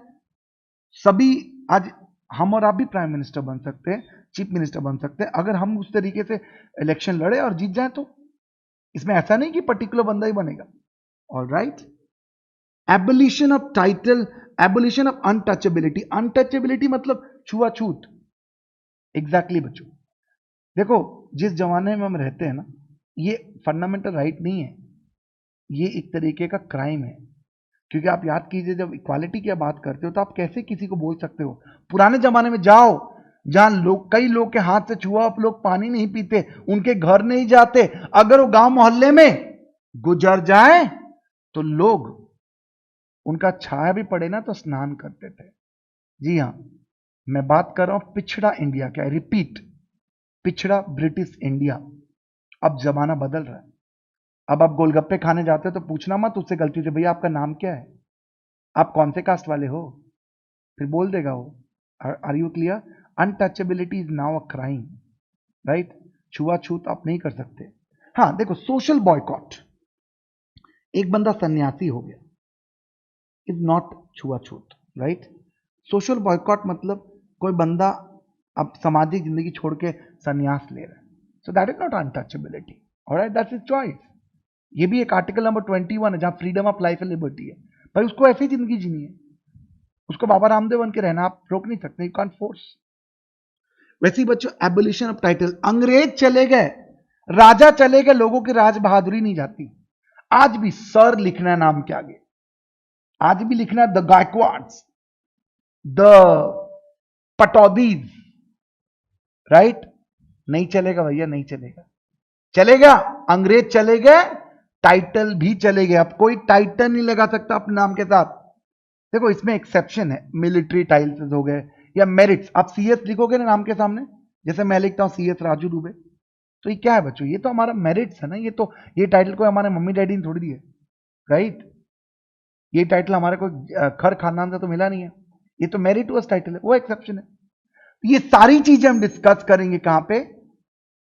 सभी, आज हम और आप भी प्राइम मिनिस्टर बन सकते हैं, चीफ मिनिस्टर बन सकते हैं, अगर हम उस तरीके से इलेक्शन लड़े और जीत जाए तो। इसमें ऐसा नहीं कि पर्टिकुलर बंदा ही बनेगा। Alright, abolition of title, abolition of untouchability. Untouchability मतलब छुआछूत। एग्जैक्टली बच्चों, देखो जिस जमाने में हम रहते हैं ना, ये फंडामेंटल राइट नहीं है, ये एक तरीके का क्राइम है। क्योंकि आप याद कीजिए, जब इक्वालिटी की बात करते हो तो आप कैसे किसी को बोल सकते हो? पुराने जमाने में जाओ, जहां लोग, कई लोग के हाथ से छुआ आप लोग पानी नहीं पीते, उनके घर नहीं जाते, अगर वो गांव मोहल्ले में गुजर जाए तो लोग, उनका छाया भी पड़े ना तो स्नान करते थे। जी हां, मैं बात कर रहा हूं पिछड़ा इंडिया का, रिपीट, पिछड़ा ब्रिटिश इंडिया। अब जमाना बदल रहा है। अब आप गोलगप्पे खाने जाते हो तो पूछना मत उससे गलती से, भैया आपका नाम क्या है, आप कौन से कास्ट वाले हो, फिर बोल देगा वो। Are you clear? Untouchability is now a crime, right? छुआछूत आप नहीं कर सकते। हाँ देखो, सोशल बॉयकॉट, एक बंदा सन्यासी हो गया, इज नॉट छुआछूत, राइट? सोशल बॉयकॉट मतलब कोई बंदा अब सामाजिक जिंदगी छोड़ के सन्यास ले रहा है, so that is not untouchability, alright, that's his choice. ये भी एक आर्टिकल नंबर 21 है जहां freedom of life and liberty है, भाई उसको ऐसी जिंदगी जीनी है। उसको बाबा रामदेव बन के रहना आप रोक नहीं सकते, यू कांट फोर्स। वैसे ही बच्चों एबोलिशन ऑफ टाइटल, अंग्रेज चले गए, राजा चले गए, लोगों की राज बहादुरी नहीं जाती। आज भी सर लिखना है नाम के आगे, आज भी लिखना द गायकवाड्स, द पटौदीज, राइट? नहीं चलेगा भैया, नहीं चलेगा। चलेगा, अंग्रेज चले गए, टाइटल भी चले गए, अब कोई टाइटल नहीं लगा सकता अपने नाम के साथ। देखो इसमें एक्सेप्शन है, मिलिट्री टाइटल्स हो गए या मेरिट्स। आप सीएस लिखोगे ना नाम के सामने, जैसे मैं लिखता हूं सीएस राजू दुबे, तो ये क्या है बच्चों? ये तो हमारा मेरिट्स है ना। ये टाइटल को हमारे मम्मी डैडी ने थोड़ी दी है, राइट? ये टाइटल हमारे कोई खर खानदान से तो मिला नहीं है, ये तो मेरिटोस टाइटल है, वो एक्सेप्शन है। ये सारी चीजें हम डिस्कस करेंगे कहां पे?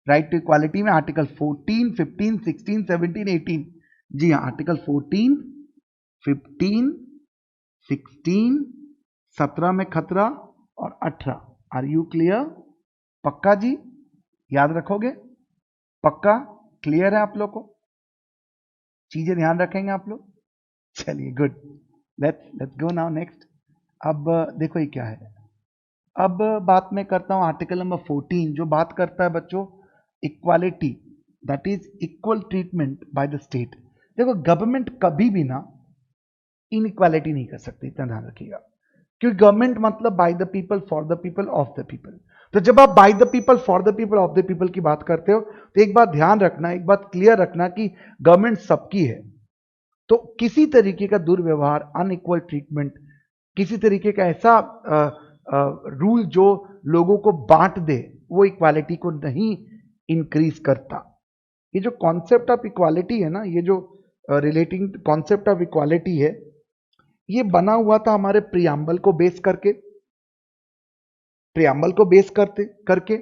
राइट टू इक्वालिटी में, आर्टिकल 14, 15, 16, 17, 18। जी हाँ, आर्टिकल 14, 15, 16, 17 में खतरा और 18। Are you clear? पक्का जी, याद रखोगे? पक्का क्लियर है आप लोग को? चीजें ध्यान रखेंगे आप लोग? चलिए good, let's go now next. अब देखो ये क्या है। अब बात मैं करता हूं आर्टिकल नंबर 14, जो बात करता है बच्चों equality, that is equal treatment by the state. देखो गवर्नमेंट कभी भी ना इनइक्वालिटी नहीं कर सकती, इतना ध्यान रखिएगा, क्योंकि गवर्नमेंट मतलब by the people, for the people, of the people. तो जब आप by the people, for the people, of the people की बात करते हो, तो एक बात ध्यान रखना, एक बात क्लियर रखना कि गवर्नमेंट सबकी है। तो किसी तरीके का दुर्व्यवहार, अनइक्वल ट्रीटमेंट, किसी तरीके का ऐसा रूल जो लोगों को बांट दे, वो इक्वालिटी को नहीं इंक्रीज करता। ये जो कॉन्सेप्ट ऑफ इक्वालिटी है ना, ये जो रिलेटिंग कॉन्सेप्ट ऑफ इक्वालिटी है, ये बना हुआ था हमारे प्रियम्बल को बेस करके, करके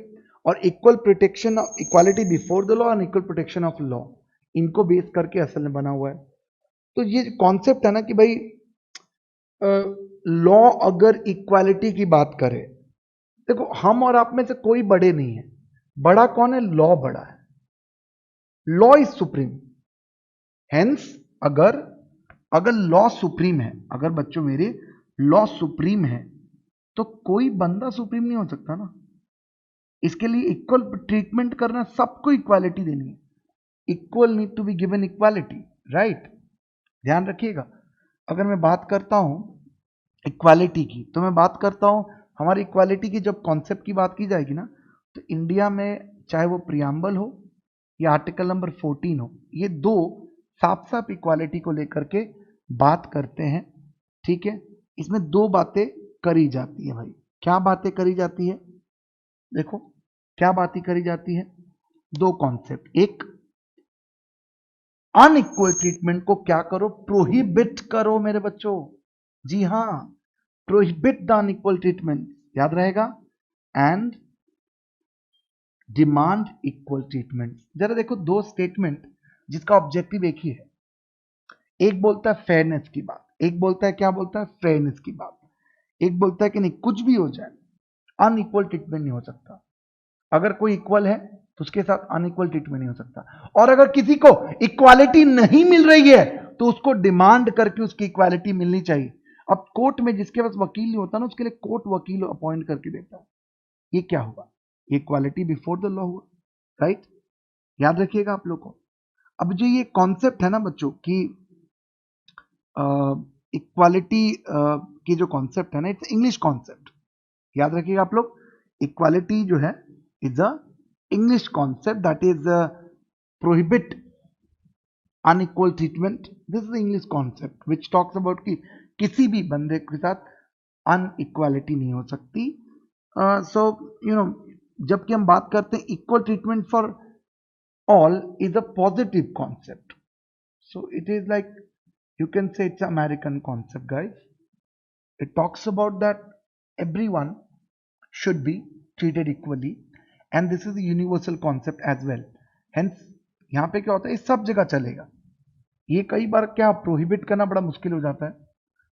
और equal protection, equality before the law and equal protection of law, इनको बेस करके असल में बना हुआ है। तो ये कॉन्सेप्ट है ना कि भाई लॉ अगर इक्वालिटी की बात करे, देखो हम और आप में से कोई बड़े नहीं है, बड़ा कौन है? लॉ बड़ा है, लॉ इज सुप्रीम। हेंस अगर लॉ सुप्रीम है, अगर बच्चों मेरे लॉ सुप्रीम है, तो कोई बंदा सुप्रीम नहीं हो सकता ना। इसके लिए इक्वल ट्रीटमेंट करना, सबको इक्वालिटी देनी है, equal need to be given equality, right? ध्यान रखिएगा। अगर मैं बात करता हूं इक्वालिटी की, तो मैं बात करता हूं हमारी इक्वालिटी की, जब कॉन्सेप्ट की बात की जाएगी ना, तो इंडिया में चाहे वो प्रियम्बल हो या आर्टिकल नंबर 14 हो, ये दो साफ साफ इक्वालिटी को लेकर के बात करते हैं, ठीक है? इसमें दो बातें करी जाती है भाई। क्या बातें करी जाती है? देखो क्या बातें करी जाती है, दो कॉन्सेप्ट। एक, अनइक्वल ट्रीटमेंट को क्या करो? प्रोहिबिट करो मेरे बच्चों। जी हां, प्रोहिबिट द अनइक्वल ट्रीटमेंट, याद रहेगा। And demand equal treatment. जरा देखो दो स्टेटमेंट जिसका ऑब्जेक्टिव एक ही है, एक बोलता है फेयरनेस की बात, एक बोलता है क्या बोलता है? फेयरनेस की बात। एक बोलता है कि नहीं, कुछ भी हो जाए अनइक्वल ट्रीटमेंट नहीं हो सकता। अगर कोई इक्वल है तो उसके साथ अनइक्वल ट्रीटमेंट नहीं हो सकता, और अगर किसी को इक्वालिटी नहीं मिल रही है तो उसको डिमांड करके उसकी इक्वालिटी मिलनी चाहिए। अब कोर्ट में जिसके पास वकील नहीं होता ना, उसके लिए कोर्ट वकील अपॉइंट करके देता है। ये क्या हुआ? ये इक्वालिटी बिफोर द लॉ हुआ, राइट? याद रखिएगा आप लोग को। अब जो ये कॉन्सेप्ट है ना बच्चों की इक्वालिटी की जो कॉन्सेप्ट है ना, इट्स इंग्लिश कॉन्सेप्ट, याद रखिएगा आप लोग। इक्वालिटी जो है is a English concept that is prohibit unequal treatment. This is English concept which talks about कि किसी भी बंदे के साथ अनइक्वालिटी नहीं हो सकती। सो यू नो, जबकि हम बात करते हैं equal treatment for all is a positive concept. So it is like, you can say it's an American concept, guys. It talks about that everyone should be treated equally, and this is a universal concept as well. Hence यहाँ पे क्या होता है, ये सब जगह चलेगा। ये कई बार क्या प्रोहिबिट करना बड़ा मुश्किल हो जाता है,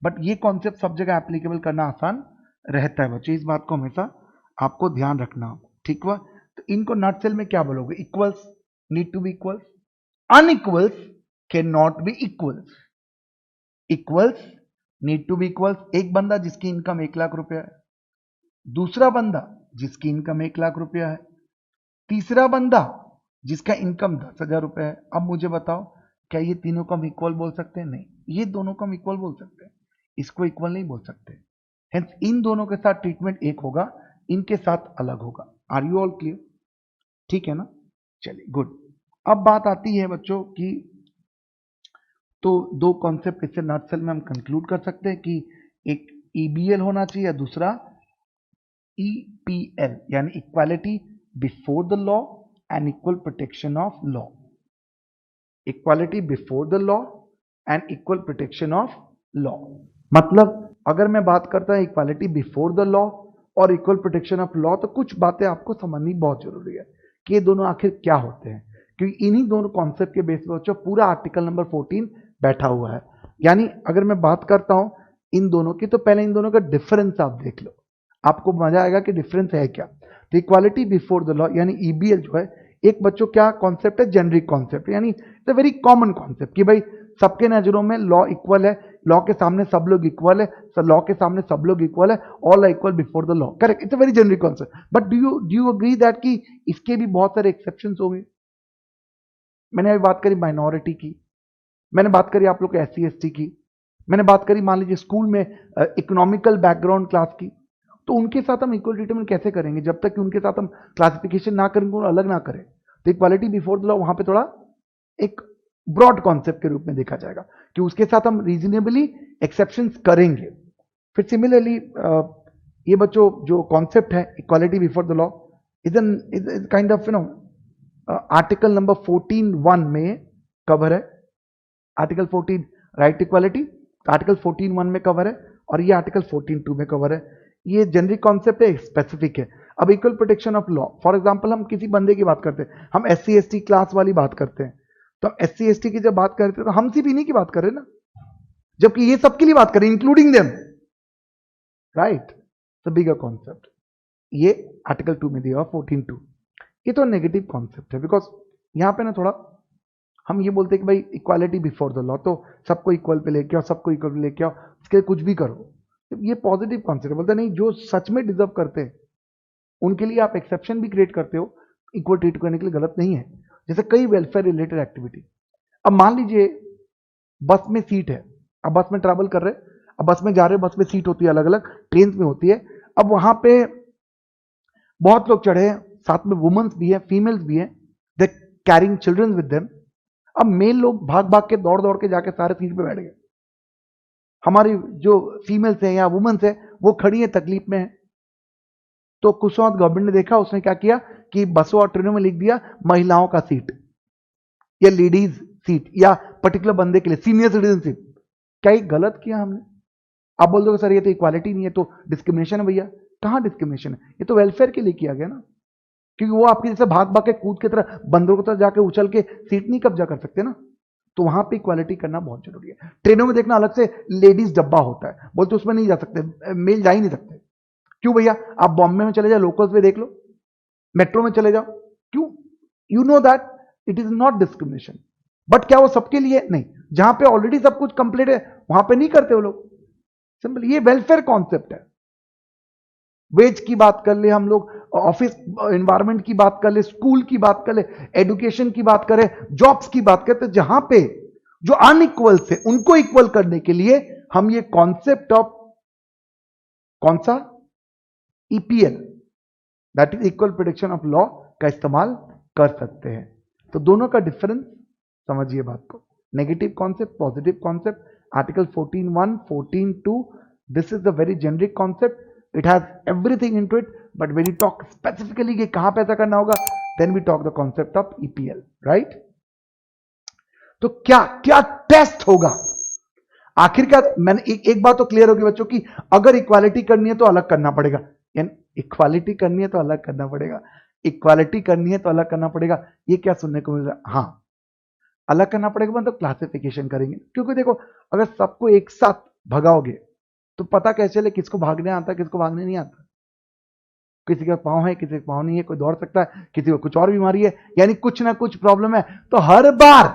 बट ये कॉन्सेप्ट सब जगह एप्लीकेबल करना आसान रहता है बच्चे। इस बात को हमेशा आपको ध्यान रखना, ठीक हुआ? तो इनको नटसेल में क्या बोलोगे? Equals need to be equals, unequals cannot be equals, equals need to be equals, एक बंदा जिसकी इनकम 1 लाख रुपया है, दूसरा बंदा जिसकी इनकम 1 लाख रुपया है, तीसरा बंदा जिसका इनकम 10,000 रुपया है। अब मुझे बताओ क्या ये तीनों को हम इक्वल बोल सकते हैं? नहीं, ये दोनों को हम इक्वल बोल सकते हैं, इसको इक्वल नहीं बोल सकते। हेंस इन दोनों के साथ ट्रीटमेंट एक होगा, इनके साथ अलग होगा। Are you all clear? ठीक है ना? चलिए गुड। अब बात आती है बच्चों की, तो दो कॉन्सेप्ट इससे नटसेल में हम कंक्लूड कर सकते हैं कि एक ईबीएल होना चाहिए या दूसरा ईपीएल, यानी equality before the law and equal protection of law. Equality before the law and equal protection of law मतलब अगर मैं बात करता हूं इक्वालिटी बिफोर द लॉ और इक्वल प्रोटेक्शन ऑफ लॉ, तो कुछ बातें आपको समझनी बहुत जरूरी है कि ये दोनों आखिर क्या होते हैं, क्योंकि इन्हीं दोनों कॉन्सेप्ट के बेस पर बच्चों पूरा आर्टिकल नंबर 14 बैठा हुआ है। यानी अगर मैं बात करता हूं इन दोनों की, तो पहले इन दोनों का डिफरेंस आप देख लो, आपको मजा आएगा कि डिफरेंस है क्या। तो इक्वालिटी बिफोर द लॉ यानी ईबीएल जो है एक बच्चों क्या कॉन्सेप्ट है? जेनरिक कॉन्सेप्ट, यानी it's a very common concept कि भाई सबके नजरों में लॉ इक्वल है, लॉ के सामने सब लोग इक्वल है, लॉ के सामने सब लोग इक्वल है, all are equal before the law. Correct, it's a very generic concept. But do you agree that कि इसके भी बहुत सारे एक्सेप्शंस होंगे? मैंने अभी बात करी माइनॉरिटी की, मैंने बात करी आप लोग के SC ST की, मैंने बात करी मान लीजिए स्कूल में इकोनॉमिकल बैकग्राउंड क्लास की। तो उनके साथ हम इक्वल ट्रीटमेंट कैसे करेंगे जब तक कि उनके साथ हम क्लासिफिकेशन ना करेंगे और अलग ना करें? तो इक्वालिटी बिफोर द लॉ वहां पे थोड़ा एक ब्रॉड कॉन्सेप्ट के रूप में देखा जाएगा कि उसके साथ हम रीजनेबली एक्सेप्शंस करेंगे। फिर सिमिलरली ये बच्चों जो कॉन्सेप्ट है equality before the law is kind of article number 14(1) में कवर है। आर्टिकल 14 राइट इक्वालिटी, आर्टिकल 14(1) में कवर है और ये आर्टिकल 14(2) में कवर है। ये जेनरिक कॉन्सेप्ट है, स्पेसिफिक है। अब equal protection of law, for example हम किसी बंदे की बात करते हैं, हम SC ST क्लास वाली बात करते हैं, तो SC ST की जब बात करते हैं तो हम सिर्फ इन्हीं की बात करें ना, जबकि ये सबके लिए बात करें including them, right? The bigger concept ये आर्टिकल 2 में दिया 14(2). ये तो नेगेटिव कॉन्सेप्ट है, बिकॉज यहां पे ना थोड़ा हम ये बोलते हैं कि भाई इक्वालिटी बिफोर द लॉ, तो सबको इक्वल पे लेके आओ, सबको इक्वल पे लेके आओ, इसके लिए कुछ भी करो। ये पॉजिटिव कॉन्सेप्ट बोलते नहीं, जो सच में डिजर्व करते हैं उनके लिए आप एक्सेप्शन भी क्रिएट करते हो, इक्वल ट्रीट करने के लिए गलत नहीं है। जैसे कई वेलफेयर रिलेटेड एक्टिविटी, अब मान लीजिए बस में सीट है, अब बस में ट्रैवल कर रहे, अब बस में जा रहे, बस में सीट होती है अलग अलग, ट्रेन में होती है। अब वहां पे बहुत लोग चढ़े हैं, साथ में वुमेन्स भी है, फीमेल्स भी है, दे कैरिंग चिल्ड्रन विद देम। अब मेल लोग भाग भाग के दौड़ दौड़ के जाके सारे सीट पे बैठ गए, हमारी जो फीमेल्स है या वुमेन्स है वो खड़ी है, तकलीफ में है। तो कुछ वक्त गवर्नमेंट ने देखा, उसने क्या किया कि बसों और ट्रेनों में लिख दिया महिलाओं का सीट या लेडीज सीट या पर्टिकुलर बंदे के लिए सीनियर सिटीजन सीट। क्या ये गलत किया हमने? आप बोल दो सर ये तो इक्वालिटी नहीं है, तो डिस्क्रिमिनेशन है। भैया कहां डिस्क्रिमिनेशन है? ये तो वेलफेयर के लिए किया गया ना, क्योंकि वो आपके जैसे भाग भाग के कूद की तरह बंदरों की तरह जाके उछल के सीट नहीं कब्जा कर सकते ना, तो वहां पे इक्वालिटी करना बहुत जरूरी है। ट्रेनों में देखना अलग से लेडीज डब्बा होता है, बोलते उसमें नहीं जा सकते, मेल जा ही नहीं सकते। क्यों भैया? आप बॉम्बे में चले जाओ, लोकल्स में देख लो, मेट्रो में चले जाओ, क्यों? You know that it is not discrimination. But क्या वो सबके लिए? नहीं, जहां पे ऑलरेडी सब कुछ कंप्लीट है वहां पे नहीं करते वो लोग। सिंपल, ये वेलफेयर कॉन्सेप्ट है। वेज की बात कर ले हम लोग, ऑफिस एनवायरनमेंट की बात कर ले, स्कूल की बात कर ले, एजुकेशन की बात करें, जॉब्स की बात करें, तो जहां पे जो अनइक्वल थे उनको इक्वल करने के लिए हम ये कॉन्सेप्ट ऑफ कौन सा EPL, that is equal protection of law, का इस्तेमाल कर सकते हैं। तो दोनों का डिफरेंस समझिए बात को, negative concept, positive concept, article 14(1), 14(2), this is the very generic concept, it has everything into it, but when you talk specifically कि कहां पे ऐसा करना होगा, then we talk the concept of EPL, right? तो क्या क्या टेस्ट होगा आखिरकार? मैंने एक बात तो क्लियर होगी बच्चों की, अगर इक्वालिटी करनी है तो अलग करना पड़ेगा, यानी इक्वालिटी करनी है तो अलग करना पड़ेगा, इक्वालिटी करनी है तो अलग करना पड़ेगा। ये क्या सुनने को मिल रहा है? हाँ, अलग करना पड़ेगा, मतलब क्लासिफिकेशन करेंगे, क्योंकि देखो अगर सबको एक साथ भगाओगे तो पता कैसे चले किसको भागने आता है, किसको भागने नहीं आता। किसी का पाँव है, किसी का पाँव नहीं है, कोई दौड़ सकता है, किसी को कुछ और बीमारी है, यानी कुछ ना कुछ प्रॉब्लम है। तो हर बार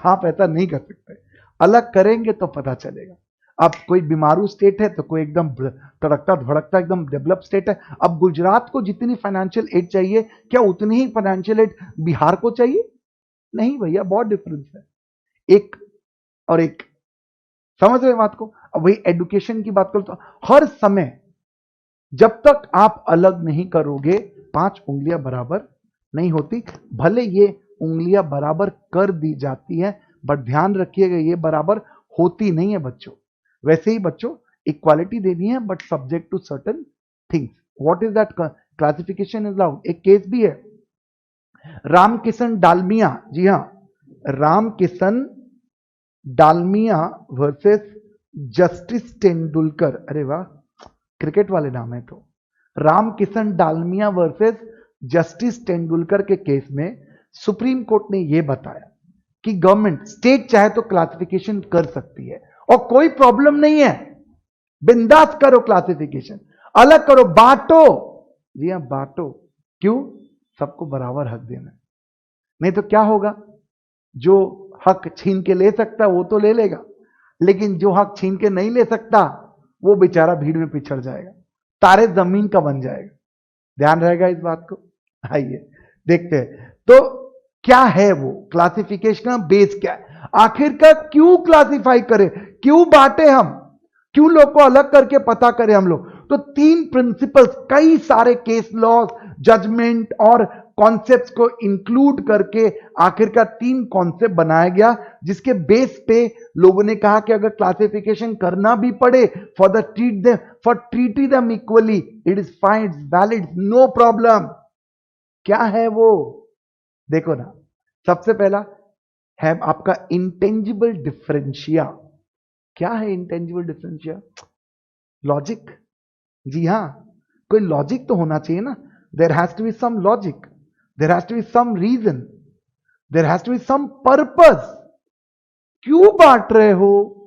आप ऐसा नहीं कर सकते, अलग करेंगे तो पता चलेगा। अब कोई बीमारू स्टेट है तो कोई एकदम तड़कता भड़कता एकदम डेवलप स्टेट है। अब गुजरात को जितनी फाइनेंशियल एड चाहिए, क्या उतनी ही फाइनेंशियल एड बिहार को चाहिए? नहीं भैया, बहुत डिफरेंस है एक और एक। समझ रहे बात को? अब वही एडुकेशन की बात करो तो हर समय जब तक आप अलग नहीं करोगे 5 उंगलियां बराबर नहीं होती। भले ये उंगलियां बराबर कर दी जाती है, बट ध्यान रखिएगा ये बराबर होती नहीं है बच्चों। वैसे ही बच्चों इक्वालिटी देनी है, but subject to certain things. What is that? Classification is allowed. एक केस भी है, रामकिशन डालमिया। जी हां, रामकिशन डालमिया वर्सेस जस्टिस तेंदुलकर। अरे वाह, क्रिकेट वाले नाम है। तो रामकिशन डालमिया वर्सेस जस्टिस तेंदुलकर के केस में सुप्रीम कोर्ट ने यह बताया कि गवर्नमेंट, स्टेट चाहे तो क्लासिफिकेशन कर सकती है और कोई प्रॉब्लम नहीं है। बिंदास करो क्लासिफिकेशन, अलग करो, बांटो। जी हां, बांटो। क्यों? सबको बराबर हक देना। नहीं तो क्या होगा? जो हक छीन के ले सकता वो तो ले लेगा, लेकिन जो हक छीन के नहीं ले सकता वो बेचारा भीड़ में पिछड़ जाएगा, तारे जमीन का बन जाएगा। ध्यान रहेगा इस बात को। आइए देखते हैं तो क्या है वो क्लासिफिकेशन का बेस क्या है, आखिरकार क्यों क्लासिफाई करें, क्यों बांटे हम, क्यों लोग को अलग करके पता करें हम लोग। तो 3 प्रिंसिपल्स, कई सारे केस लॉ, जजमेंट और कॉन्सेप्ट्स को इंक्लूड करके आखिरकार 3 कॉन्सेप्ट बनाया गया, जिसके बेस पे लोगों ने कहा कि अगर क्लासिफिकेशन करना भी पड़े for treating them equally, it is fine, it's valid, no problem. क्या है वो? देखो ना, सबसे पहला है आपका इंटेंजिबल डिफरेंशिया। क्या है इंटेंजिबल डिफरेंशिया? लॉजिक। जी हां, कोई लॉजिक तो होना चाहिए ना। There has to be some logic, there has to be some reason, there has to be some purpose. क्यों बांट रहे हो?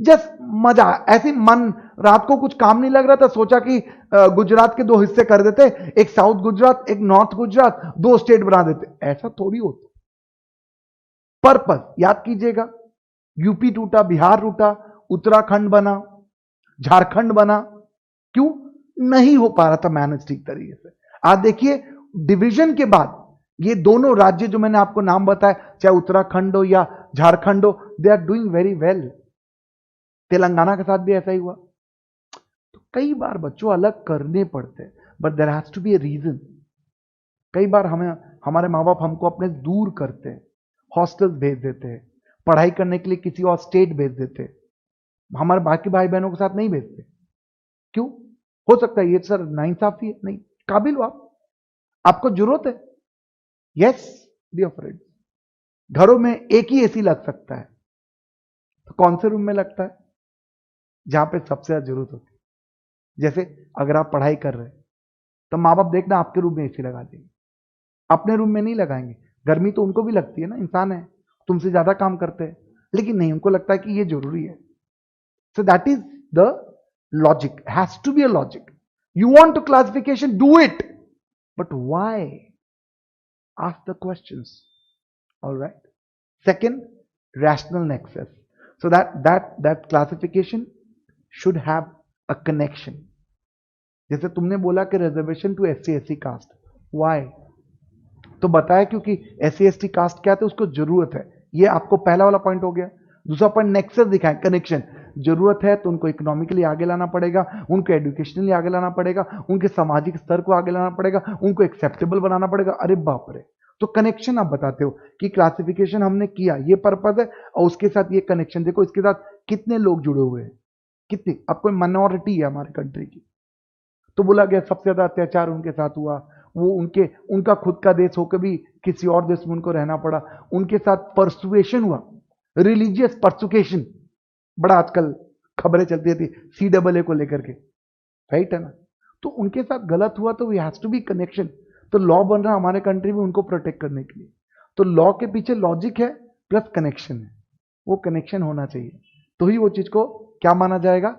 जस्ट मजा, ऐसी मन, रात को कुछ काम नहीं लग रहा था, सोचा कि गुजरात के 2 हिस्से कर देते, एक साउथ गुजरात एक नॉर्थ गुजरात, 2 स्टेट बना देते। ऐसा थोड़ी होता। पर्पस याद कीजिएगा, यूपी टूटा, बिहार टूटा, उत्तराखंड बना, झारखंड बना। क्यों? नहीं हो पा रहा था मैनेज ठीक तरीके से। आज देखिए, डिवीजन के बाद ये दोनों राज्य जो मैंने आपको नाम बताया, चाहे उत्तराखंड हो या झारखंड हो, they are doing very well. Telangana के साथ भी ऐसा ही हुआ। तो कई बार बच्चों अलग करने पड़ते हैं, but there has to be a reason. कई बार हमें हमारे माँ बाप हमको अपने दूर करते हैं, हॉस्टल्स भेज देते हैं, पढ़ाई करने के लिए किसी और स्टेट भेज देते हैं, हमारे बाकी भाई बहनों के साथ नहीं भेजते। क्यों? हो सकता है ये सर नाइंसाफी है। नहीं, काबिल हो आप, आपको जरूरत है। यस डियर फ्रेंड्स, घरों में एक ही एसी लग सकता है, तो कौन से रूम में लगता है? जहां पे सबसे ज्यादा जरूरत होती है। जैसे अगर आप पढ़ाई कर रहे हैं तो माँ बाप देखना आपके रूम में एसी लगा देंगे, अपने रूम में नहीं लगाएंगे। गर्मी तो उनको भी लगती है ना, इंसान है, तुमसे ज्यादा काम करते हैं, लेकिन नहीं, उनको लगता है कि ये जरूरी है। So that is the logic, has to be a logic. You want to classification, do it, but why? Ask the questions. All right. Second, rational nexus. So that classification should have a connection. जैसे तुमने बोला कि reservation to SC SC caste, why? तो बताया क्योंकि SC ST cast क्या था, उसको जरूरत है। ये आपको पहला वाला पॉइंट हो गया। दूसरा पॉइंट नेक्सस दिखाएं, कनेक्शन। जरूरत है तो उनको इकोनॉमिकली आगे लाना पड़ेगा, उनको एजुकेशनली आगे लाना पड़ेगा, उनके सामाजिक स्तर को आगे लाना पड़ेगा, उनको एक्सेप्टेबल बनाना पड़ेगा। अरे बाप रे! तो कनेक्शन आप बताते हो कि क्लासिफिकेशन हमने किया, ये पर्पज है, और उसके साथ ये कनेक्शन। देखो इसके साथ कितने लोग जुड़े हुए हैं, कितने। अब कोई माइनॉरिटी है हमारे कंट्री की, तो बोला गया सबसे ज्यादा अत्याचार उनके साथ हुआ, वो उनका खुद का देश होकर भी किसी और देश में उनको रहना पड़ा, उनके साथ परसुएशन हुआ, रिलीजियस परसुकेशन, बड़ा आजकल खबरें चलती थी CAA को लेकर के, राइट है ना। तो उनके साथ गलत हुआ, तो we has to be connection. तो लॉ बन रहा हमारे कंट्री में उनको प्रोटेक्ट करने के लिए, तो लॉ के पीछे लॉजिक है प्लस कनेक्शन है, वो कनेक्शन होना चाहिए, तो ही वो चीज को क्या माना जाएगा,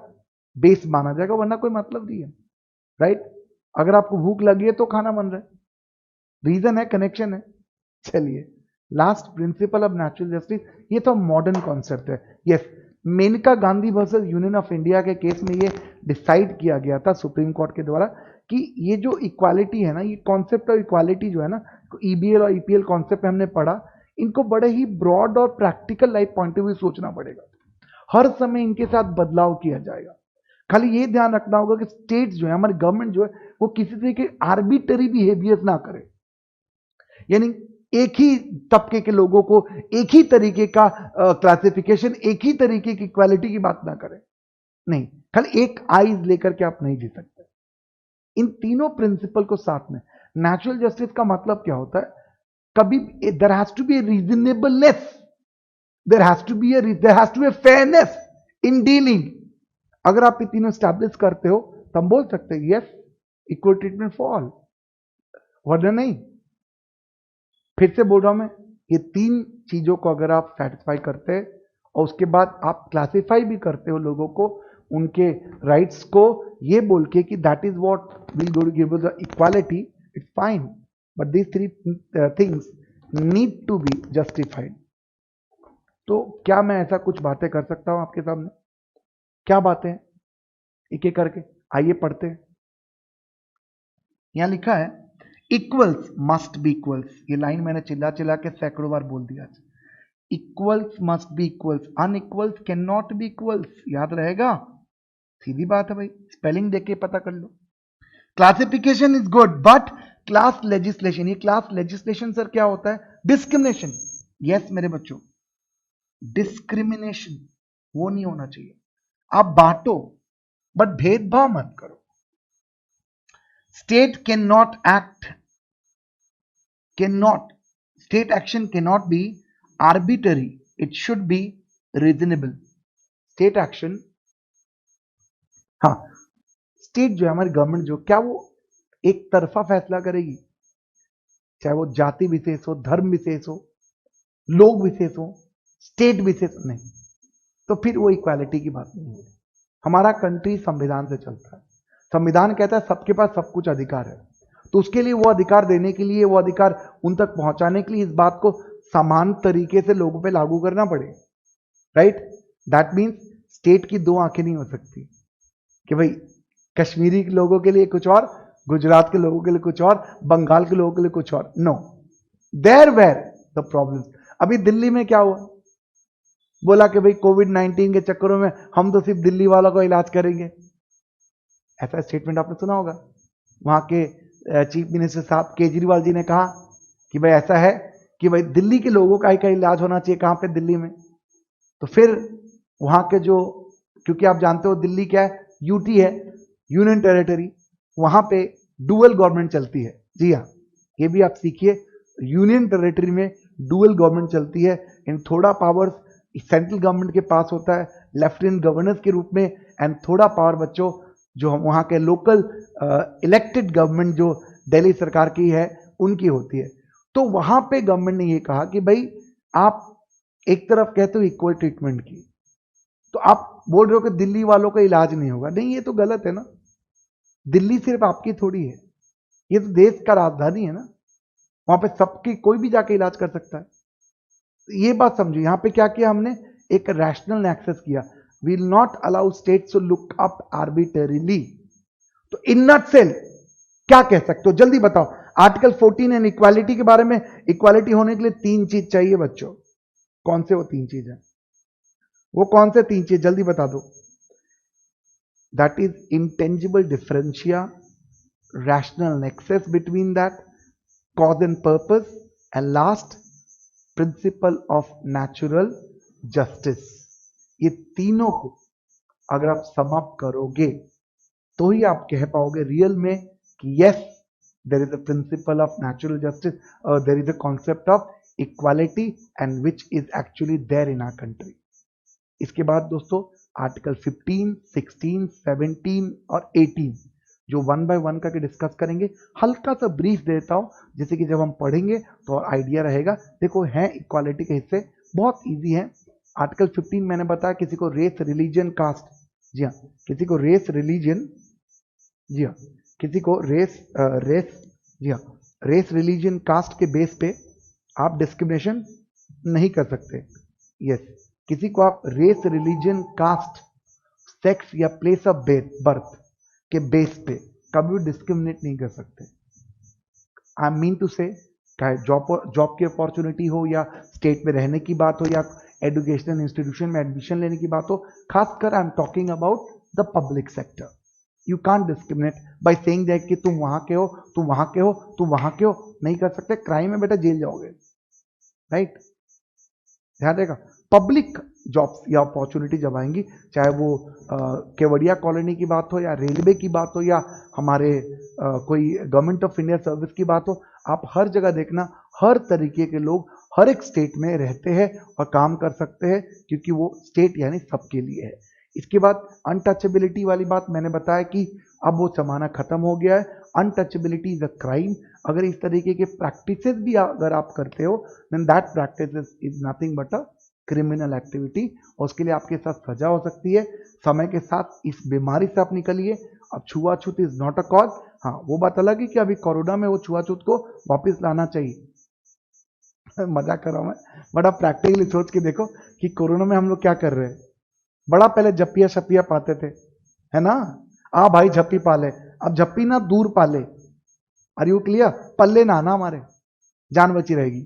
बेस माना जाएगा, वरना कोई मतलब नहीं है, राइट। अगर आपको भूख लगी है तो खाना बन रहा है, रीजन है, कनेक्शन है। चलिए, last principle of natural justice, ये तो मॉडर्न कॉन्सेप्ट है। Yes, Maneka Gandhi versus union of India के केस में ये डिसाइड किया गया था सुप्रीम कोर्ट के द्वारा कि ये जो इक्वालिटी है ना, ये कॉन्सेप्ट ऑफ इक्वालिटी जो है ना, ईबीएल और ईपीएल कॉन्सेप्ट हमने पढ़ा, इनको बड़े ही ब्रॉड और practical life point of view सोचना पड़ेगा। हर समय इनके साथ बदलाव किया जाएगा। खाली ये ध्यान रखना होगा कि स्टेट्स जो है, हमारी गवर्नमेंट जो है, वो किसी तरह के आर्बिटरी बिहेवियर ना करे, यानी एक ही तबके के लोगों को एक ही तरीके का क्लासिफिकेशन, एक ही तरीके की इक्वालिटी की बात ना करें। नहीं, खाली एक आइज लेकर के आप नहीं जी सकते। इन तीनों प्रिंसिपल को साथ में, नेचुरल जस्टिस का मतलब क्या होता है, कभी there has to be reasonableness, there has to be fairness in dealing. अगर आप ये तीनों स्टैब्लिश करते हो तो हम बोल सकते हैं yes, equal treatment for all, वरना नहीं। फिर से बोल रहा हूं मैं, ये तीन चीजों को अगर आप सेटिस्फाई करते हैं और उसके बाद आप क्लासिफाई भी करते हो लोगों को, उनके राइट्स को, ये बोल के कि that is what will go to give the equality, it's fine, but these three things need to be justified. तो क्या मैं ऐसा कुछ बातें कर सकता हूं आपके सामने? क्या बातें हैं? एक एक करके आइए पढ़ते हैं। यहां लिखा है इक्वल्स मस्ट बी इक्वल्स। ये लाइन मैंने चिल्ला चिल्ला के सैकड़ों बार बोल दिया। Equals must be equals, unequals can not be equals. याद रहेगा? सीधी बात है भाई, स्पेलिंग देख के पता कर लो। Classification is good but class legislation, ये क्लास लेजिस्लेशन सर क्या होता है? डिस्क्रिमिनेशन। यस मेरे बच्चों, डिस्क्रिमिनेशन वो नहीं होना चाहिए। आप बांटो बट भेदभाव मत करो। State cannot act, state action cannot be arbitrary, it should be reasonable. State action, हाँ, स्टेट जो है हमारी गवर्नमेंट जो, क्या वो एक तरफा फैसला करेगी? चाहे वो जाति विशेष हो, धर्म विशेष हो, लोग विशेष हो, स्टेट विशेष नहीं, तो फिर वो इक्वालिटी की बात नहीं है। हमारा कंट्री संविधान से चलता है। संविधान कहता है सबके पास सब कुछ अधिकार है, तो उसके लिए वो अधिकार देने के लिए, वो अधिकार उन तक पहुंचाने के लिए इस बात को समान तरीके से लोगों पे लागू करना पड़ेगा, राइट? दैट मीन्स स्टेट की दो आंखें नहीं हो सकती कि भाई कश्मीरी के लोगों के लिए कुछ और, गुजरात के लोगों के लिए कुछ और, बंगाल के लोगों के लिए कुछ और। No, there where the problem. अभी दिल्ली में क्या हुआ? बोला कि भाई कोविड-19 के चक्करों में हम तो सिर्फ दिल्ली वालों का इलाज करेंगे। ऐसा स्टेटमेंट आपने सुना होगा। वहां के चीफ मिनिस्टर साहब केजरीवाल जी ने कहा कि भाई ऐसा है कि भाई दिल्ली के लोगों का ही इलाज होना चाहिए। कहां पे? दिल्ली में। तो फिर वहां के जो, क्योंकि आप जानते हो दिल्ली क्या है, यूटी है, यूनियन टेरिटरी, वहां पे डुअल गवर्नमेंट चलती है। जी हाँ, ये भी आप सीखिए, यूनियन टेरिटरी में डुअल गवर्नमेंट चलती है। इन थोड़ा पावर्स सेंट्रल गवर्नमेंट के पास होता है लेफ्टिनेंट गवर्नर्स के रूप में, एंड थोड़ा पावर बच्चों जो वहां के लोकल इलेक्टेड गवर्नमेंट जो दिल्ली सरकार की है उनकी होती है। तो वहां पे गवर्नमेंट ने ये कहा कि भाई आप एक तरफ कहते हो इक्वल ट्रीटमेंट की, तो आप बोल रहे हो कि दिल्ली वालों का इलाज नहीं होगा। नहीं, ये तो गलत है ना। दिल्ली सिर्फ आपकी थोड़ी है, ये तो देश का राजधानी है ना। वहां पे सबकी कोई भी जाके इलाज कर सकता है। ये बात समझो। यहां पे क्या किया हमने? एक रैशनल एक्सेस किया। Will not allow states to look up arbitrarily. तो इन नटसेल क्या कह सकते हो? जल्दी बताओ। आर्टिकल 14 एंड इक्वालिटी के बारे में, इक्वालिटी होने के लिए तीन चीज चाहिए बच्चों। कौन से वो तीन चीज है? वो कौन से तीन चीज? जल्दी बता दो। That is intangible differentia, rational Nexus between that, cause and purpose, and last principle of natural justice. ये तीनों को अगर आप समाप्त करोगे तो ही आप कह पाओगे रियल में कि yes, there is a principle of natural justice और there is a concept of equality and which is actually there in our country. इसके बाद दोस्तों आर्टिकल 15, 16, 17 और 18 जो वन बाय वन करके डिस्कस करेंगे। हल्का सा ब्रीफ देता हूं, जैसे कि जब हम पढ़ेंगे तो आइडिया रहेगा। देखो, है इक्वालिटी के हिस्से बहुत इजी है। आर्टिकल 15 मैंने बताया किसी को रेस, रिलीजन, कास्ट, जी हाँ, किसी को रेस, रिलीजन, जी हाँ, किसी को जी हाँ, रेस, रिलीजन, कास्ट के बेस पे आप डिस्क्रिमिनेशन नहीं कर सकते। यस, किसी को आप रेस, रिलीजन, कास्ट, सेक्स या प्लेस ऑफ बर्थ के बेस पे कभी भी डिस्क्रिमिनेट नहीं कर सकते। आई मीन टू से, चाहे जॉब की अपॉर्चुनिटी हो या स्टेट में रहने की बात हो या एजुकेशनल इंस्टीट्यूशन में एडमिशन लेने की बात हो, खासकर I am talking about the public sector. You can't discriminate by saying that कि तुम वहां के हो, तुम वहां के हो, तुम वहां के हो। नहीं कर सकते, क्राइम में बेटा जेल जाओगे, राइट? ध्यान देगा। पब्लिक जॉब्स या अपॉर्चुनिटी जब आएंगी, चाहे वो केवड़िया कॉलोनी की बात हो या रेलवे की बात हो या हमारे कोई गवर्नमेंट ऑफ इंडिया सर्विस की बात हो, आप हर जगह देखना हर तरीके के लोग हर एक स्टेट में रहते हैं और काम कर सकते हैं, क्योंकि वो स्टेट यानी सबके लिए है। इसके बाद अनटचेबिलिटी वाली बात मैंने बताया कि अब वो जमाना खत्म हो गया है। Untouchability is a crime. अगर इस तरीके के प्रैक्टिसेस भी अगर आप करते हो, then that practice is nothing but a criminal activity, और उसके लिए आपके साथ सजा हो सकती है। समय के साथ इस बीमारी से आप निकलिए। अब छुआछूत इज नॉट अ कॉज। हाँ, वो बात अलग है कि अभी कोरोना में वो छुआछूत को वापस लाना चाहिए। मजाक कर रहा हूं मैं, बट आप प्रैक्टिकली सोच के देखो कि कोरोना में हम लोग क्या कर रहे हैं। बड़ा पहले झप्पिया शप्पिया पाते थे, है ना? भाई झप्पी पाले, अब झप्पी ना दूर पाले। Are you clear? पल्ले ना आना, हमारे जान बची रहेगी।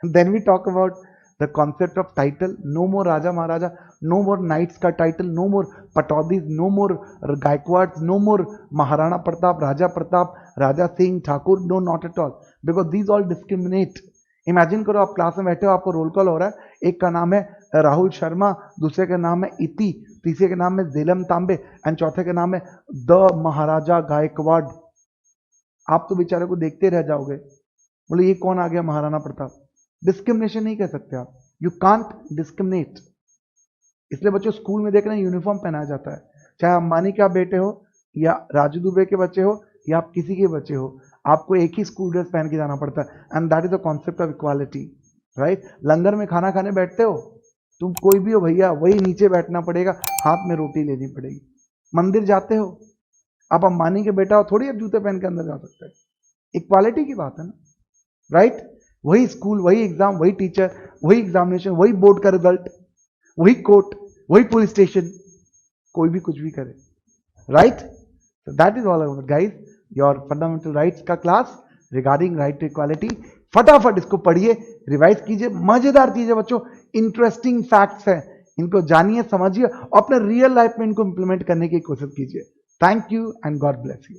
Then we talk about the concept of title. No more raja maharaja, no more knights का title, no more Pataudis, no more Gaikwad, no more Maharana Pratap, Raja Pratap, Raja Singh, Thakur. No, not at all, because these all discriminate. Imagine करो आप class में बैठे हो, आपको रोल कॉल हो रहा है, एक का नाम है राहुल शर्मा, दूसरे का नाम है इति, तीसरे का नाम है जेलम तांबे एंड चौथे का नाम है द महाराजा गायकवाड़। आप तो बेचारे को देखते रह जाओगे, बोले ये कौन आ गया महाराणा प्रताप। डिस्क्रिमिनेशन नहीं कर सकते आप, यू कांट डिस्क्रिमिनेट। इसलिए बच्चों स्कूल में देखना यूनिफॉर्म पहनाया जाता है, चाहे अंबानी के आप बेटे हो या राजू दुबे के बच्चे हो या आप किसी के बच्चे हो, आपको एक ही स्कूल ड्रेस पहन के जाना पड़ता है। And that is the concept of equality, right? Langar में खाना खाने बैठते हो, तुम कोई भी हो भैया, वही नीचे बैठना पड़ेगा, हाथ में रोटी लेनी पड़ेगी। मंदिर जाते हो, आप अंबानी के बेटा हो, थोड़ी आप जूते पहन के अंदर जा सकते हैं। इक्वालिटी की बात है ना, राइट? वही स्कूल, वही एग्जाम, वही टीचर, वही एग्जामिनेशन, वही बोर्ड का रिजल्ट, वही कोर्ट, वही पुलिस स्टेशन, कोई भी कुछ भी करे, right? So that is all about guys, your fundamental rights का class regarding right to equality. फटाफट इसको पढ़िए, रिवाइज कीजिए। मजेदार चीज है बच्चों, इंटरेस्टिंग फैक्ट्स हैं, इनको जानिए, समझिए, अपने रियल लाइफ में इनको इंप्लीमेंट करने की कोशिश कीजिए। Thank you and God bless you.